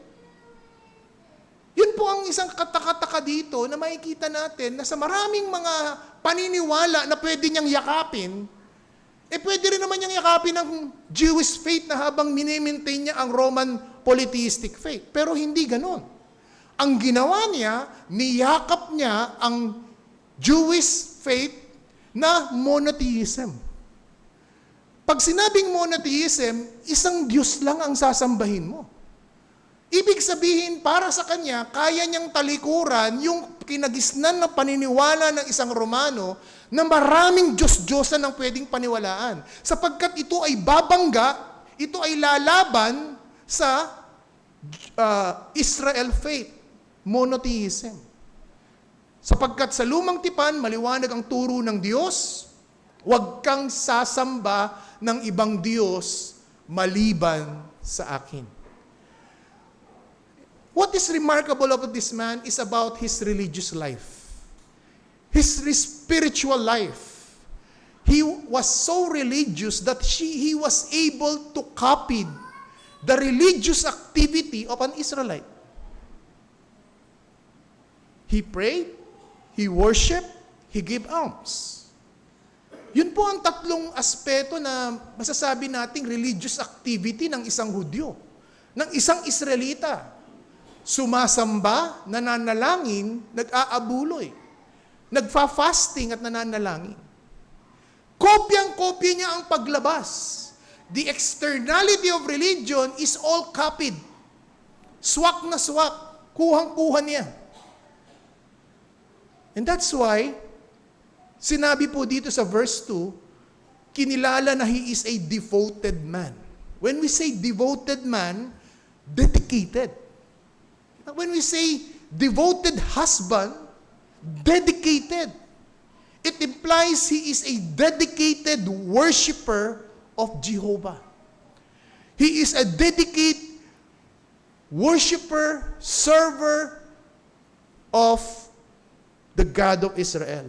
Yun po ang isang katakataka dito na makikita natin na sa maraming mga paniniwala na pwede niyang yakapin, pwede rin naman niyang yakapin ng Jewish faith na habang minimaintain niya ang Roman polytheistic faith. Pero hindi ganon. Ang ginawa niya, niyakap niya ang Jewish faith na monotheism. Pag sinabing monotheism, isang Diyos lang ang sasambahin mo. Ibig sabihin, para sa kanya, kaya niyang talikuran yung kinagisnan ng paniniwala ng isang Romano na maraming Diyos-Diyosan ang pwedeng paniwalaan. Sapagkat ito ay babangga, ito ay lalaban sa Israel faith, monotheism. Sapagkat sa lumang tipan, maliwanag ang turo ng Diyos, huwag kang sasamba ng ibang Diyos maliban sa akin. What is remarkable about this man is about his religious life, his spiritual life. He was so religious that he was able to copy the religious activity of an Israelite. He prayed, he worshiped, he gave alms. Yun po ang tatlong aspeto na masasabi nating religious activity ng isang Hudyo, ng isang Israelita. Sumasamba, nananalangin, nag-aabuloy. Nagfa-fasting at nananalangin. Kopyang-kopya niya ang paglabas. The externality of religion is all copied. Swak na swak. Kuhang-kuha niya. And that's why, sinabi po dito sa verse 2, kinilala na he is a devoted man. When we say devoted man, dedicated. When we say devoted husband, dedicated. It implies he is a dedicated worshiper of Jehovah. He is a dedicated worshiper, server of the God of Israel.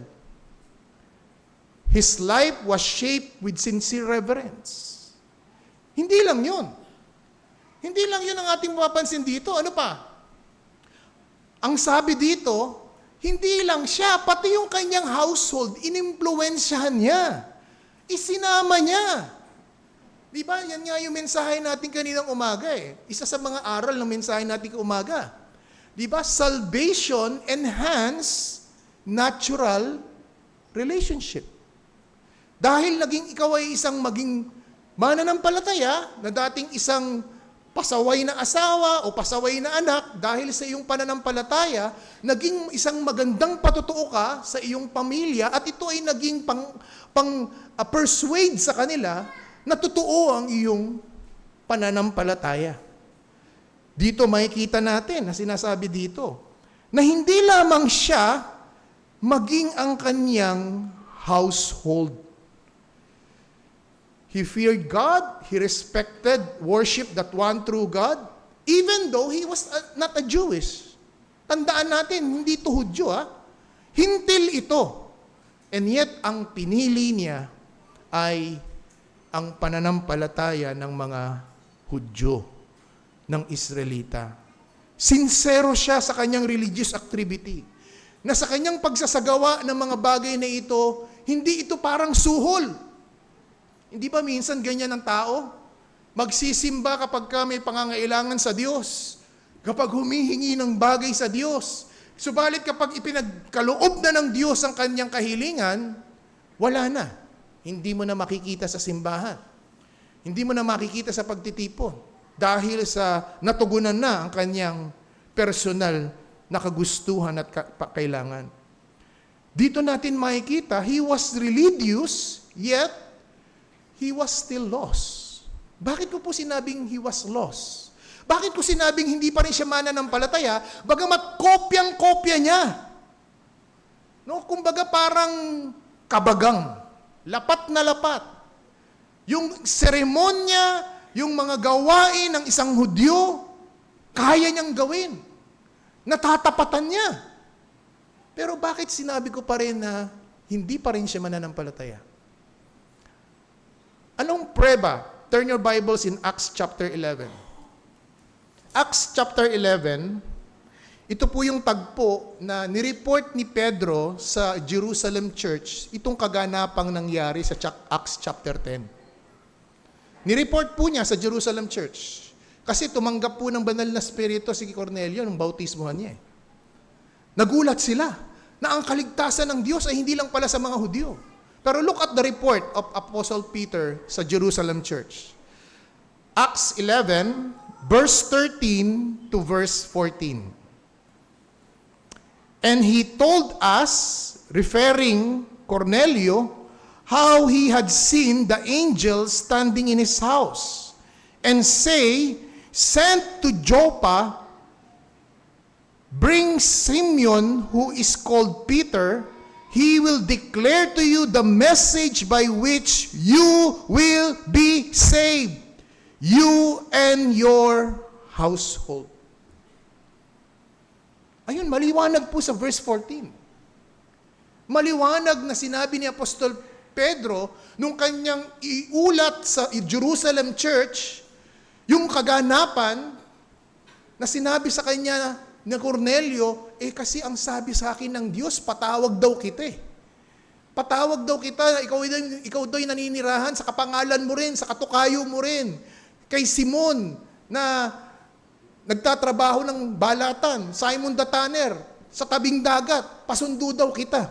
His life was shaped with sincere reverence. Hindi lang yun. Hindi lang yun ang ating mapapansin dito. Ano pa? Ang sabi dito, hindi lang siya, pati yung kanyang household, inimpluwensyahan niya. Isinama niya. Di ba? Yan nga yung mensahe natin kaninang umaga eh. Isa sa mga aral ng mensahe natin umaga. Di ba? Salvation enhance natural relationship. Dahil ikaw ay isang maging mananampalataya na dating isang pasaway na asawa o pasaway na anak, dahil sa iyong pananampalataya, naging isang magandang patutuo ka sa iyong pamilya at ito ay naging persuade sa kanila na totoo ang iyong pananampalataya. Dito makikita natin na sinasabi dito na hindi lamang siya maging ang kanyang household. He feared God, he respected, worshiped that one true God, even though he was not a Jewish. Tandaan natin, hindi ito Hudyo, hintil ito. And yet, ang pinili niya ay ang pananampalataya ng mga Hudyo, ng Israelita. Sincero siya sa kanyang religious activity. Na sa kanyang pagsasagawa ng mga bagay na ito, hindi ito parang suhol. Hindi ba minsan ganyan ang tao? Magsisimba kapag may pangangailangan sa Diyos. Kapag humihingi ng bagay sa Diyos. Subalit kapag ipinagkaloob na ng Diyos ang kanyang kahilingan, wala na. Hindi mo na makikita sa simbahan. Hindi mo na makikita sa pagtitipon. Dahil sa natugunan na ang kanyang personal na kagustuhan at kailangan. Dito natin makikita, he was religious, yet he was still lost. Bakit ko po sinabing he was lost? Bakit ko sinabing hindi pa rin siya mananampalataya, bagamat kopyang-kopya niya? No, kumbaga parang kabagang, lapat na lapat. Yung seremonya, yung mga gawain ng isang Hudyo, kaya niyang gawin. Natatapatan niya. Pero bakit sinabi ko pa rin na hindi pa rin siya mananampalataya? Anong preba? Turn your Bibles in Acts chapter 11. Acts chapter 11, ito po yung tagpo na nireport ni Pedro sa Jerusalem Church, itong kaganapang nangyari sa Acts chapter 10. Nireport po niya sa Jerusalem Church. Kasi tumanggap po ng banal na spirito si Cornelio nung bautismuhan niya. Nagulat sila na ang kaligtasan ng Diyos ay hindi lang pala sa mga Hudyo. Pero look at the report of Apostle Peter sa Jerusalem Church. Acts 11, verse 13 to verse 14. And he told us, referring Cornelio, how he had seen the angel standing in his house, and say, sent to Joppa, bring Simeon, who is called Peter. He will declare to you the message by which you will be saved, you and your household. Ayun, maliwanag po sa verse 14. Maliwanag na sinabi ni Apostol Pedro nung kanyang iulat sa Jerusalem Church yung kaganapan na sinabi sa kanya ni Cornelio, kasi ang sabi sa akin ng Diyos, patawag daw kita eh. Patawag daw kita, ikaw daw'y naninirahan sa kapangalan mo rin, sa katukayo mo rin. Kay Simon na nagtatrabaho ng balatan, Simon the Tanner, sa tabing dagat, pasundo daw kita.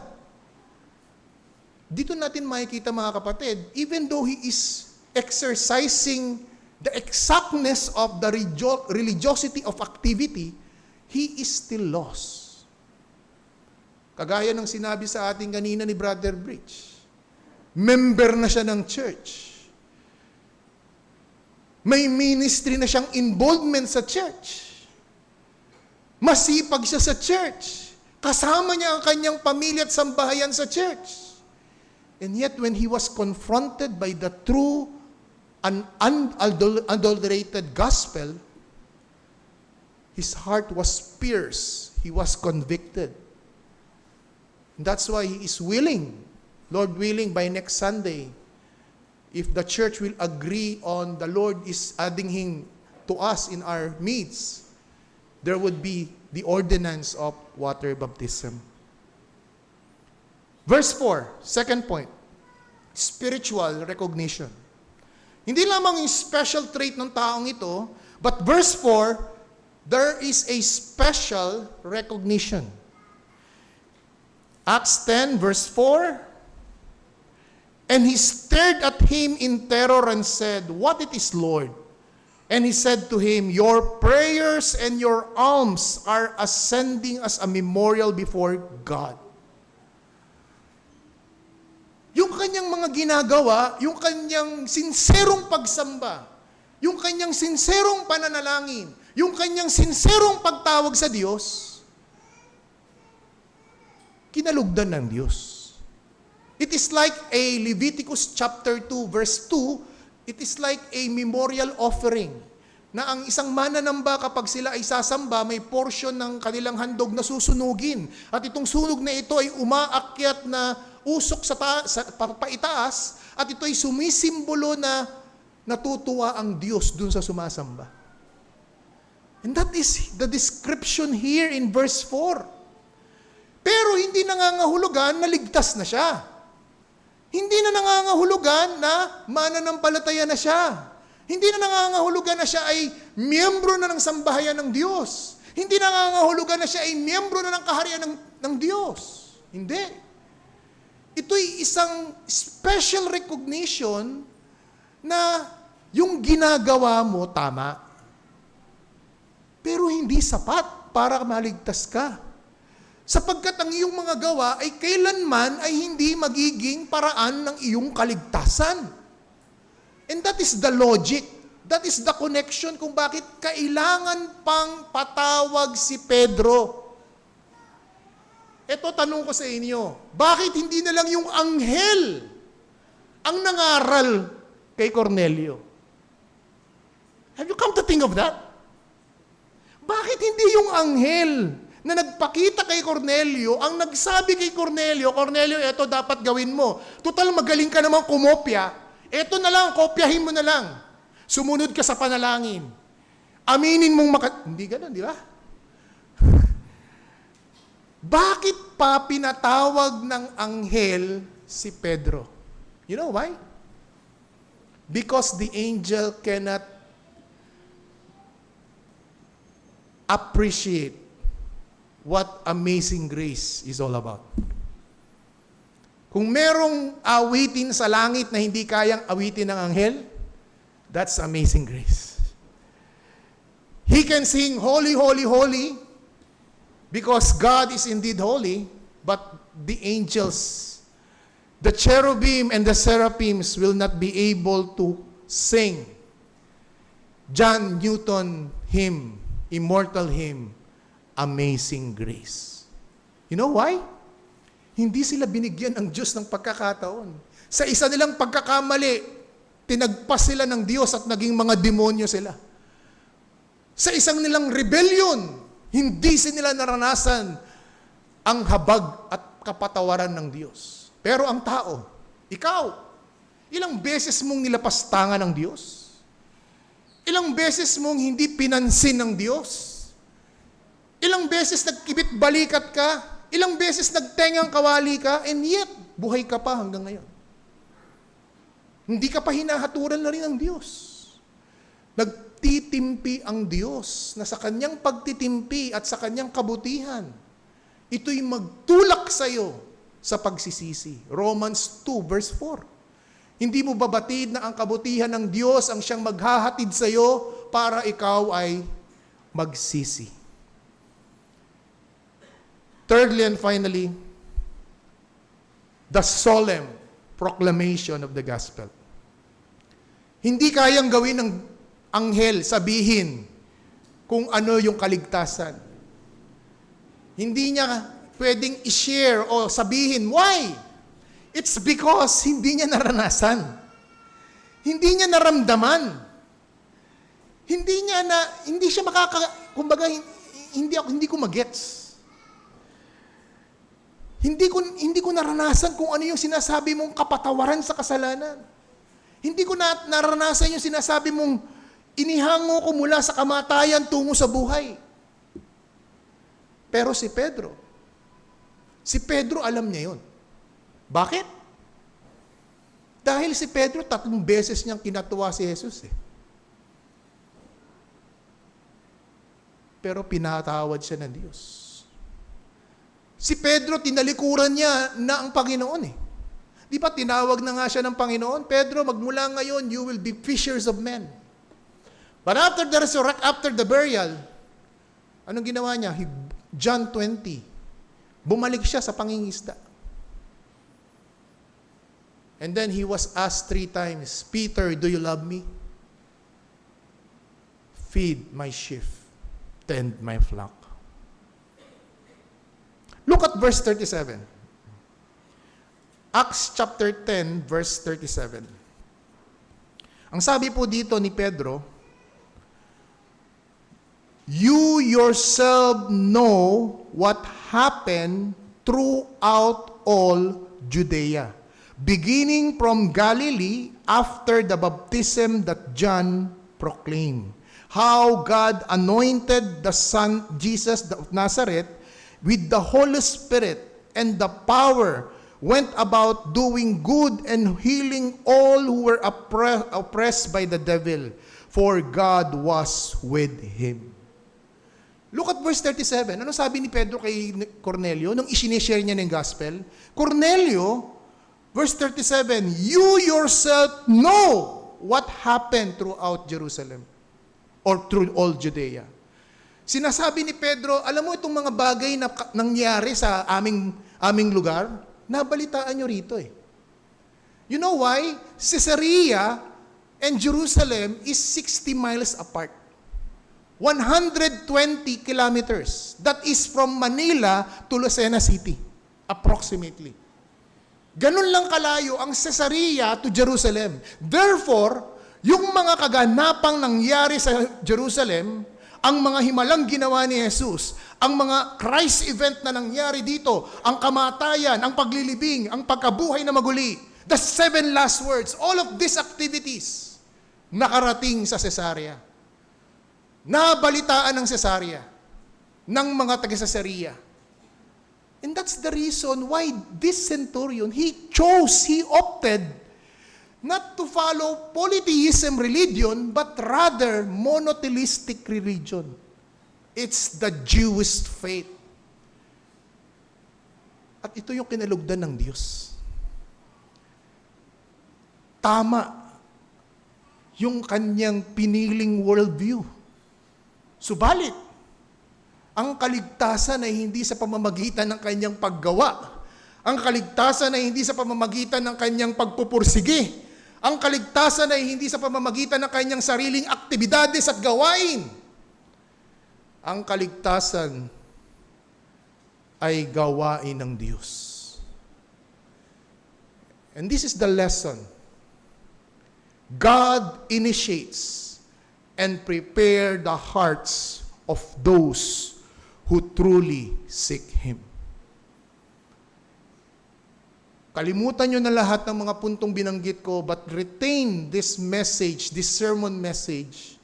Dito natin makikita mga kapatid, even though he is exercising the exactness of the religiosity of activity, he is still lost. Kagaya ng sinabi sa ating kanina ni Brother Bridge, member na siya ng church. May ministry na siyang involvement sa church. Masipag siya sa church. Kasama niya ang kanyang pamilya at sambahayan sa church. And yet when he was confronted by the true and unadulterated gospel, his heart was pierced. He was convicted. And that's why he is willing, Lord willing, by next Sunday, if the church will agree on the Lord is adding him to us in our midst, there would be the ordinance of water baptism. Verse 4, second point, spiritual recognition. Hindi lamang yung special trait ng taong ito, but verse 4, there is a special recognition. Acts 10, verse 4, and he stared at him in terror and said, "What it is, Lord?" And he said to him, "Your prayers and your alms are ascending as a memorial before God." Yung kanyang mga ginagawa, yung kanyang sinserong pagsamba, yung kanyang sinserong pananalangin, yung kanyang sinserong pagtawag sa Diyos, kinalugdan ng Diyos. It is like a Leviticus chapter 2 verse 2, it is like a memorial offering na ang isang mananamba kapag sila ay sasamba, may portion ng kanilang handog na susunugin. At itong sunog na ito ay umaakyat na usok sa paitaas at ito ay sumisimbolo na natutuwa ang Diyos dun sa sumasamba. And that is the description here in verse 4. Pero hindi nangangahulugan na ligtas na siya. Hindi na nangangahulugan na mananampalataya na siya. Hindi na nangangahulugan na siya ay miyembro na ng sambahayan ng Diyos. Hindi na nangangahulugan na siya ay miyembro na ng kaharian ng Diyos. Hindi. Ito'y isang special recognition na yung ginagawa mo tama. Pero hindi sapat para maligtas ka. sapagkat ang iyong mga gawa ay kailanman ay hindi magiging paraan ng iyong kaligtasan. And that is the logic. That is the connection kung bakit kailangan pang patawag si Pedro. Ito tanong ko sa inyo, bakit hindi na lang yung anghel ang nangaral kay Cornelio? Have you come to think of that? Bakit hindi yung anghel na nagpakita kay Cornelio ang nagsabi kay Cornelio, Cornelio, ito dapat gawin mo. Total, magaling ka naman kumopya. Ito na lang, kopyahin mo na lang. Sumunod ka sa panalangin. Aminin mong Hindi ganun, di ba? Bakit pa pinatawag ng anghel si Pedro? You know why? Because the angel cannot appreciate what amazing grace is all about. Kung merong awitin sa langit na hindi kayang awitin ng anghel, that's amazing grace. He can sing, holy, holy, holy, because God is indeed holy, but the angels, the cherubim and the seraphims will not be able to sing John Newton hymn, immortal hymn, Amazing Grace. You know why? Hindi sila binigyan ng Diyos ng pagkakataon. Sa isa nilang pagkakamali, tinagpas sila ng Diyos at naging mga demonyo sila. Sa isang nilang rebellion, hindi sila naranasan ang habag at kapatawaran ng Diyos. Pero ang tao, ikaw, ilang beses mong nilapastangan ng Diyos? Ilang beses mong hindi pinansin ng Diyos? Ilang beses nagkibit balikat ka? Ilang beses nagtengang kawali ka? And yet, buhay ka pa hanggang ngayon. Hindi ka pa hinahaturan na rin ng Diyos. Nagtitimpi ang Diyos na sa kanyang pagtitimpi at sa kanyang kabutihan, ito'y magtulak sa iyo sa pagsisisi. Romans 2 verse 4. Hindi mo babatid na ang kabutihan ng Diyos ang siyang maghahatid sa iyo para ikaw ay magsisi. Thirdly and finally, the solemn proclamation of the gospel. Hindi kayang gawin ng anghel sabihin kung ano yung kaligtasan. Hindi niya pwedeng i-share o sabihin. Why? It's because hindi niya naranasan. Hindi niya naramdaman. Hindi siya kumbaga, hindi ko magets. Hindi ko naranasan kung ano yung sinasabi mong kapatawaran sa kasalanan. Hindi ko naranasan yung sinasabi mong inihango ko mula sa kamatayan tungo sa buhay. Pero si Pedro alam niya yun. Bakit? Dahil si Pedro 3 beses niyang kinatuwa si Jesus. Pero pinatawad siya ng Diyos. Si Pedro, tinalikuran niya na ang Panginoon Di ba tinawag na nga siya ng Panginoon? Pedro, magmula ngayon, you will be fishers of men. But after the resurrection, after the burial, anong ginawa niya? John 20. Bumalik siya sa pangingisda. And then he was asked 3 times, Peter, do you love me? Feed my sheep, tend my flock. Look at verse 37. Acts chapter 10, verse 37. Ang sabi po dito ni Pedro, you yourself know what happened throughout all Judea, beginning from Galilee after the baptism that John proclaimed, how God anointed the Son Jesus of Nazareth with the Holy Spirit and the power, went about doing good and healing all who were oppressed by the devil, for God was with him. Look at verse 37. Ano sabi ni Pedro kay Cornelio nung isinishare niya ng gospel? Cornelio, verse 37, you yourself know what happened throughout Jerusalem or through all Judea. Sinasabi ni Pedro, alam mo itong mga bagay na nangyari sa aming lugar, nabalitaan nyo rito eh. You know why? Caesarea and Jerusalem is 60 miles apart. 120 kilometers. That is from Manila to Lucena City, approximately. Ganun lang kalayo ang Caesarea to Jerusalem. Therefore, yung mga kaganapang nangyari sa Jerusalem, ang mga himalang ginawa ni Jesus, ang mga Christ event na nangyari dito, ang kamatayan, ang paglilibing, ang pagkabuhay na maguli, the 7 last words, all of these activities, nakarating sa Caesarea. Nabalitaan ng Caesarea, ng mga taga-Caesarea. And that's the reason why this centurion, he opted not to follow polytheism religion, but rather monotheistic religion. It's the Jewish faith. At ito yung kinalugdan ng Diyos. Tama yung kanyang piniling worldview. Subalit, ang kaligtasan ay hindi sa pamamagitan ng kanyang paggawa. Ang kaligtasan ay hindi sa pamamagitan ng kanyang pagpupursige. Ang kaligtasan ay hindi sa pamamagitan ng kanyang sariling aktibidades at gawain. Ang kaligtasan ay gawain ng Diyos. And this is the lesson. God initiates and prepare the hearts of those who truly seek Him. Kalimutan nyo na lahat ng mga puntong binanggit ko, but retain this message, this sermon message.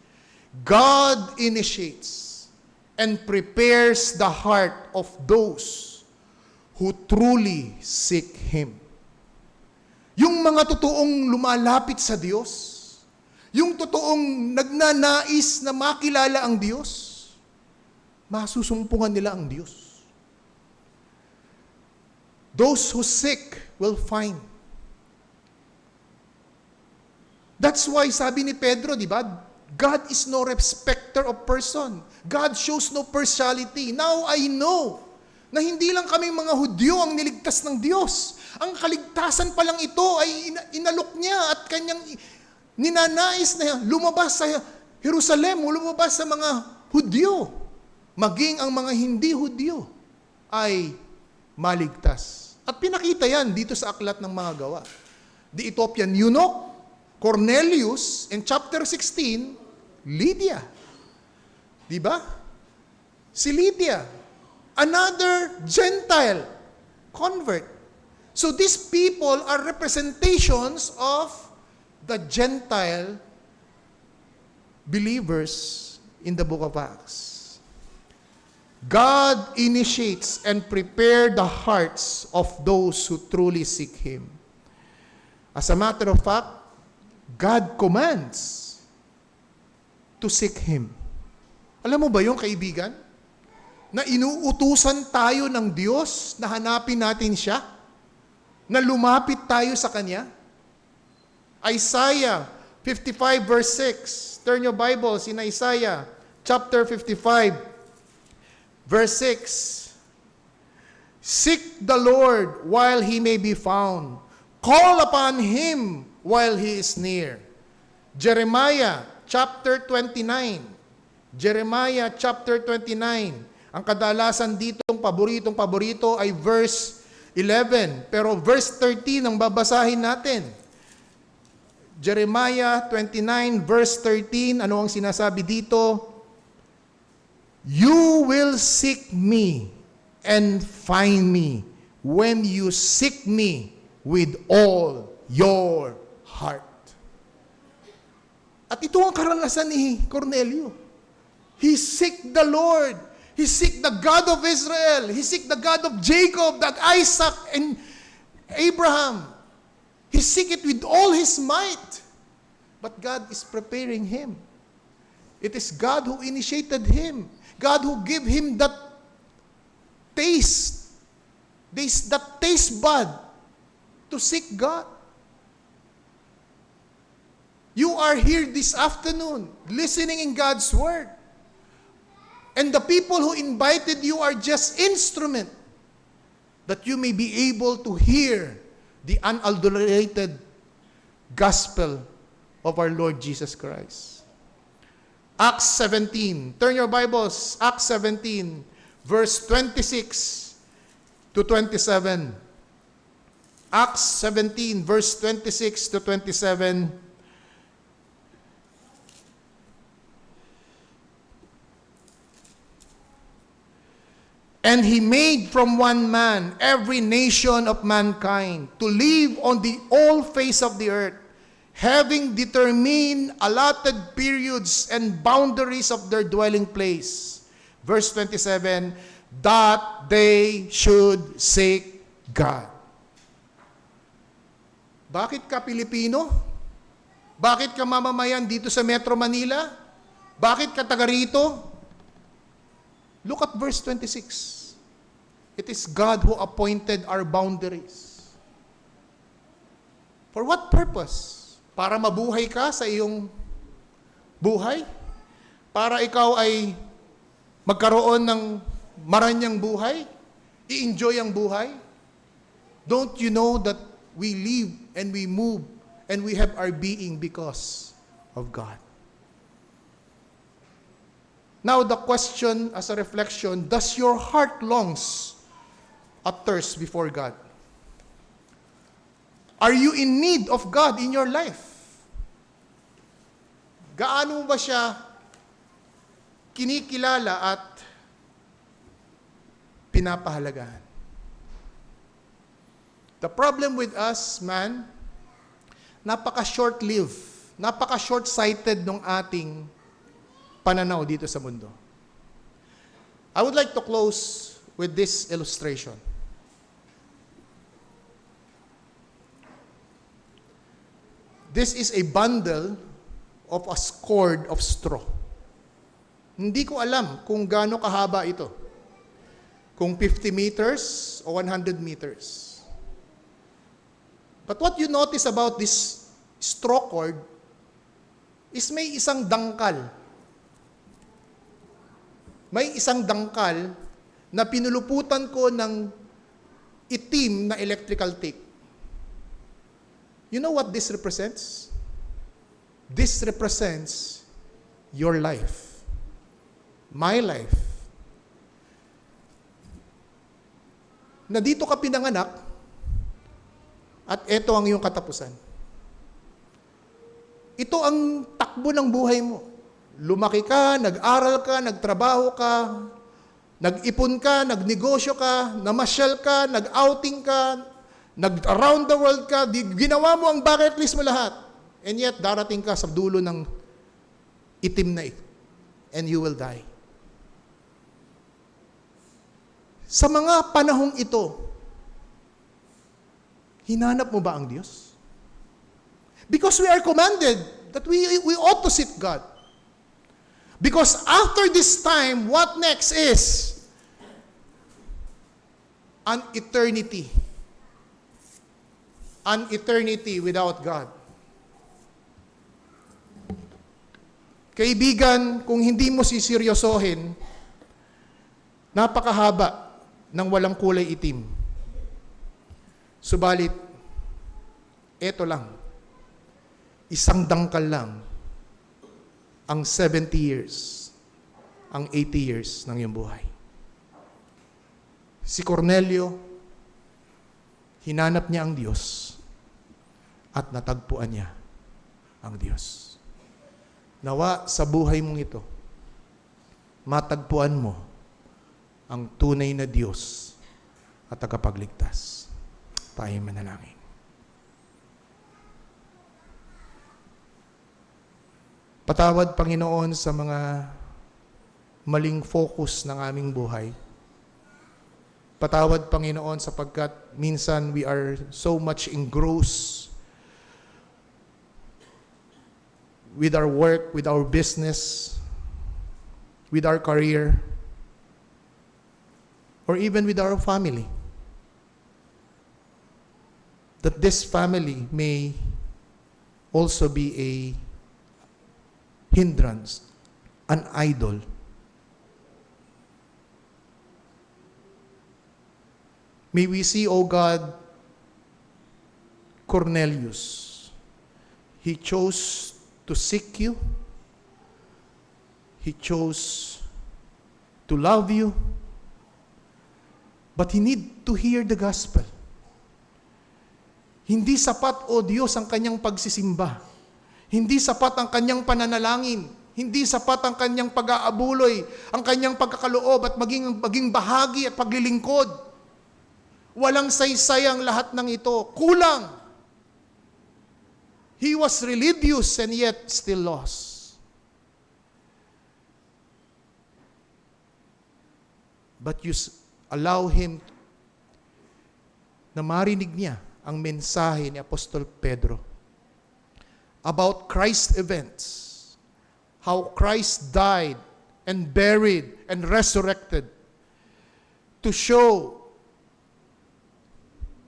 God initiates and prepares the heart of those who truly seek Him. Yung mga totoong lumalapit sa Diyos, yung totoong nagnanais na makilala ang Diyos, masusumpungan nila ang Diyos. Those who seek will find. That's why sabi ni Pedro, di ba? God is no respecter of person. God shows no partiality. Now I know na hindi lang kaming mga Hudyo ang niligtas ng Diyos. Ang kaligtasan pa lang ito ay inalok niya at kanyang ninanais na lumabas sa Jerusalem, lumabas sa mga Hudyo. Maging ang mga hindi Hudyo ay maligtas. At pinakita yan dito sa aklat ng mga gawa. The Ethiopian eunuch, Cornelius, in chapter 16, Lydia. Diba? Si Lydia, another Gentile convert. So these people are representations of the Gentile believers in the book of Acts. God initiates and prepares the hearts of those who truly seek Him. As a matter of fact, God commands to seek Him. Alam mo ba yung kaibigan? Na inuutusan tayo ng Diyos na hanapin natin Siya? Na lumapit tayo sa Kanya? Isaiah 55 verse 6. Turn your Bibles in Isaiah chapter 55 verse 6. Seek the Lord while He may be found. Call upon Him while He is near. Jeremiah chapter 29. Jeremiah chapter 29. Ang kadalasan ditong paborito ay verse 11. Pero verse 13 ang babasahin natin. Jeremiah 29 verse 13. Ano ang sinasabi dito? You will seek me and find me when you seek me with all your heart. At ito ang karanasan ni Cornelio. He seek the Lord. He seek the God of Israel. He seek the God of Jacob, that Isaac and Abraham. He seek it with all his might. But God is preparing him. It is God who initiated him. God who gave him that taste, that taste bud to seek God. You are here this afternoon, listening in God's Word. And the people who invited you are just instrument that you may be able to hear the unadulterated gospel of our Lord Jesus Christ. Acts 17. Turn your Bibles. Acts 17, verse 26 to 27. Acts 17, verse 26 to 27. And he made from one man every nation of mankind to live on the whole face of the earth, having determined allotted periods and boundaries of their dwelling place. Verse 27, that they should seek God. Bakit ka Pilipino? Bakit ka mamamayan dito sa Metro Manila? Bakit ka taga rito? Look at verse 26. It is God who appointed our boundaries. For what purpose? Para mabuhay ka sa iyong buhay? Para ikaw ay magkaroon ng maranyang buhay? I-enjoy ang buhay? Don't you know that we live and we move and we have our being because of God? Now the question as a reflection, does your heart longs a thirst before God? Are you in need of God in your life? Gaano ba siya kinikilala at pinapahalagahan? The problem with us, man, napaka-short-lived, napaka-short-sighted ng ating pananaw dito sa mundo. I would like to close with this illustration. This is a bundle of a cord of straw. Hindi ko alam kung gaano kahaba ito. Kung 50 meters o 100 meters. But what you notice about this straw cord is may isang dangkal. May isang dangkal na pinuluputan ko ng itim na electrical tape. You know what this represents? This represents your life. My life. Na dito ka pinanganak at ito ang iyong katapusan. Ito ang takbo ng buhay mo. Lumaki ka, nag-aral ka, nagtrabaho ka, nag-ipon ka, nagnegosyo ka, namasyal ka, nag-outing ka, nag-around the world ka, ginawa mo ang bucket list mo lahat. And yet, darating ka sa dulo ng itim na ito. And you will die. Sa mga panahong ito, hinanap mo ba ang Diyos? Because we are commanded that we ought to seek God. Because after this time, what next is an eternity. An eternity without God. Kaibigan, kung hindi mo siseryosohin, napakahaba ng walang kulay itim. Subalit, eto lang, isang dangkal lang, ang 70 years, ang 80 years ng iyong buhay. Si Cornelio, hinanap niya ang Diyos at natagpuan niya ang Diyos. Nawa sa buhay mong ito, matagpuan mo ang tunay na Diyos at tagapagligtas. Tayo manalangin. Patawad, Panginoon, sa mga maling focus ng aming buhay. Patawad, Panginoon, sapagkat minsan we are so much engrossed with our work, with our business, with our career, or even with our family. That this family may also be a hindrance, an idol May we see, O God, Cornelius. He chose to seek you. He chose to love you. But he need to hear the gospel. Hindi sapat, O Diyos, ang kanyang pagsisimba. Hindi sapat ang kanyang pananalangin. Hindi sapat ang kanyang pag-aabuloy, ang kanyang pagkakaloob at maging bahagi at paglilingkod. Walang saysay ang lahat ng ito. Kulang. He was religious and yet still lost. But you allow him na marinig niya ang mensahe ni Apostol Pedro about Christ's events, how Christ died and buried and resurrected to show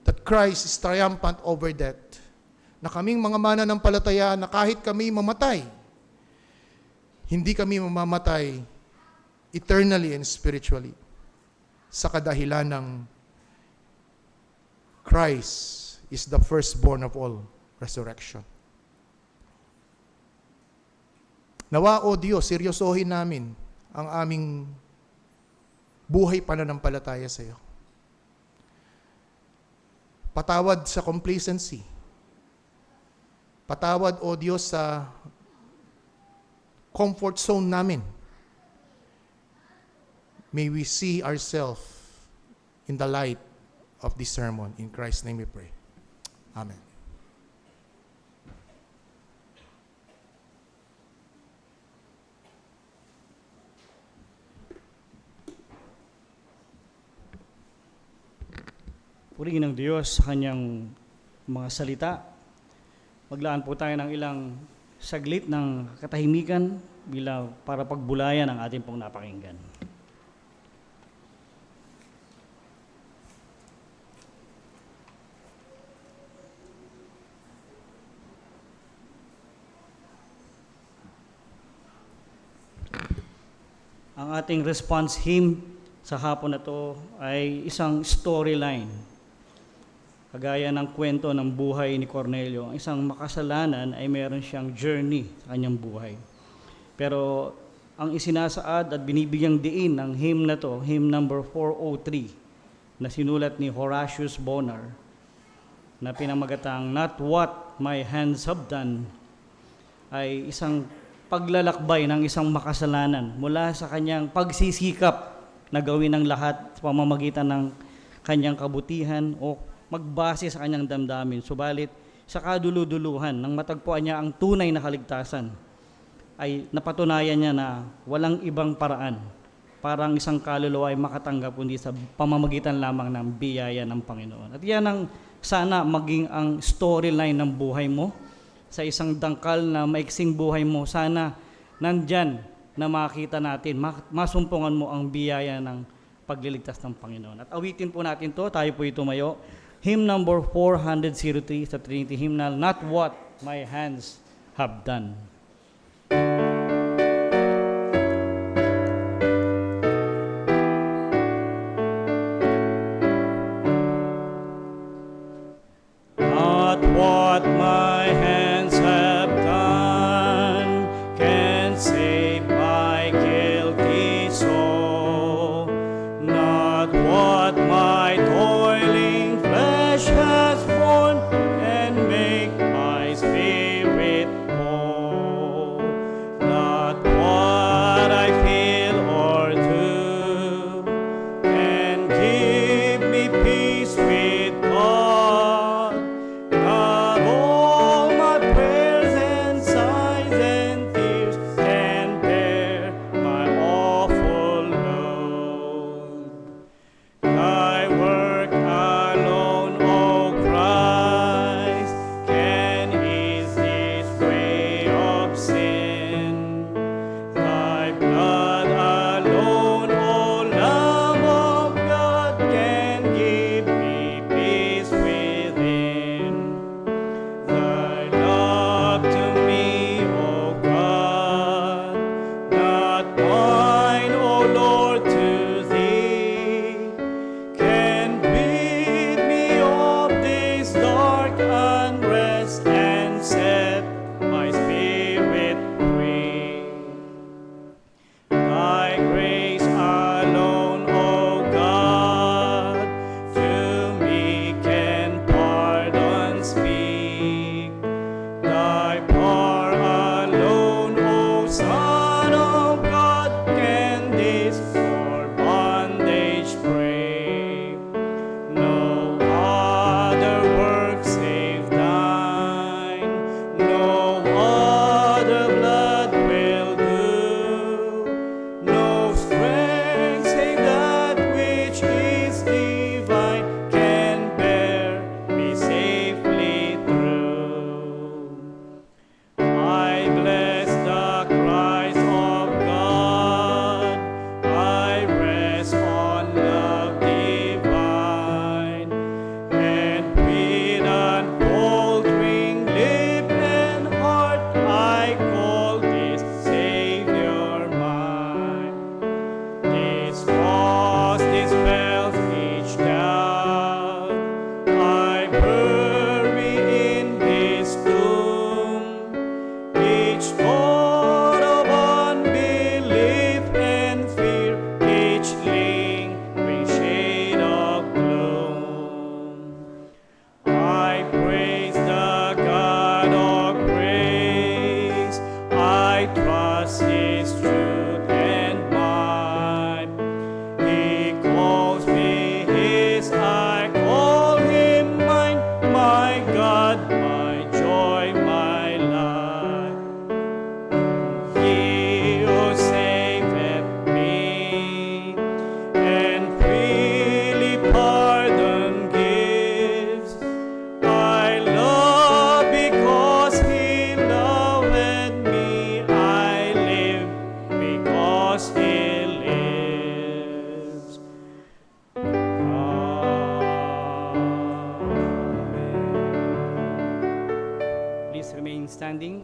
that Christ is triumphant over death. Na kaming mga mananampalataya na kahit kami mamatay, hindi kami mamamatay eternally and spiritually sa kadahilan ng Christ is the firstborn of all resurrection. Nawa, O Diyos, seryosohin namin ang aming buhay pananampalataya sa iyo. Patawad sa complacency. Patawad, O Diyos, sa comfort zone namin. May we see ourselves in the light of this sermon. In Christ's name we pray. Amen. Purihin ng Diyos sa kanyang mga salita. Maglaan po tayo ng ilang saglit ng katahimikan bilang para pagbulayan ang ating pong napakinggan. Ang ating response hymn sa hapon na to ay isang storyline. Kagaya ng kwento ng buhay ni Cornelio, ang isang makasalanan ay meron siyang journey sa kanyang buhay. Pero ang isinasaad at binibigyang diin ng hymn na to, hymn number 403, na sinulat ni Horatius Bonar, na pinamagatang Not What My Hands Have Done, ay isang paglalakbay ng isang makasalanan mula sa kanyang pagsisikap na gawin ang lahat sa pamamagitan ng kanyang kabutihan o magbase sa kanyang damdamin. Subalit, sa kaduluduluhan, nang matagpuan niya ang tunay na kaligtasan, ay napatunayan niya na walang ibang paraan para ang isang kaluluwa ay makatanggap kundi sa pamamagitan lamang ng biyaya ng Panginoon. At yan ang sana maging ang storyline ng buhay mo. Sa isang dangkal na maiksing buhay mo, sana nandyan na makita natin, masumpungan mo ang biyaya ng pagliligtas ng Panginoon. At awitin po natin to, tayo po tumayo. Hymn number 403 sa Trinity Hymnal, Not What My Hands Have Done. Not what my hands have done can save my guilty soul. Not what my toiling flesh has borne and make my spirit whole.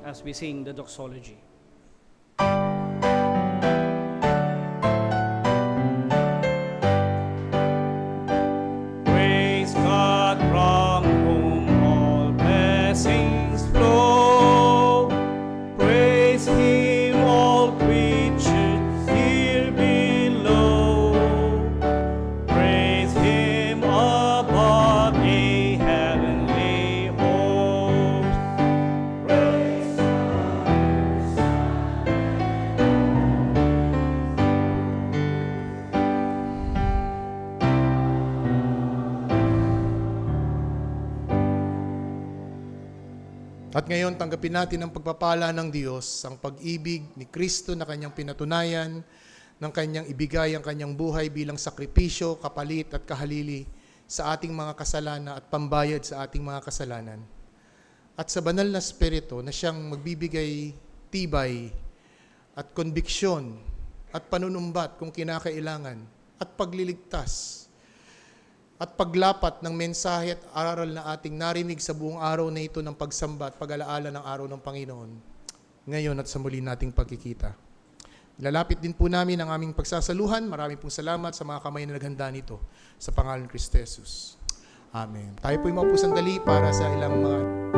as we sing the doxology. Praise God from whom all blessings flow. Praise Him, all creatures here below. Praise Him above, a heavenly host. Praise At ngayon, tanggapin natin ang pagpapala ng Diyos, ang pag-ibig ni Kristo na kanyang pinatunayan, ng kanyang ibigay ang kanyang buhay bilang sakripisyo, kapalit at kahalili sa ating mga kasalanan at pambayad sa ating mga kasalanan. At sa banal na Espiritu na siyang magbibigay tibay at konbiksyon at panunumbat kung kinakailangan at pagliligtas at paglapat ng mensahe at aral na ating narinig sa buong araw na ito ng pagsamba at pag-alaala ng araw ng Panginoon, ngayon at sa muli nating pagkikita. Lalapit din po namin ang aming pagsasaluhan. Maraming pong salamat sa mga kamay na naghanda nito. Sa pangalan ni Kristo Jesus. Amen. Tayo po'y maupo sandali para sa ilang mga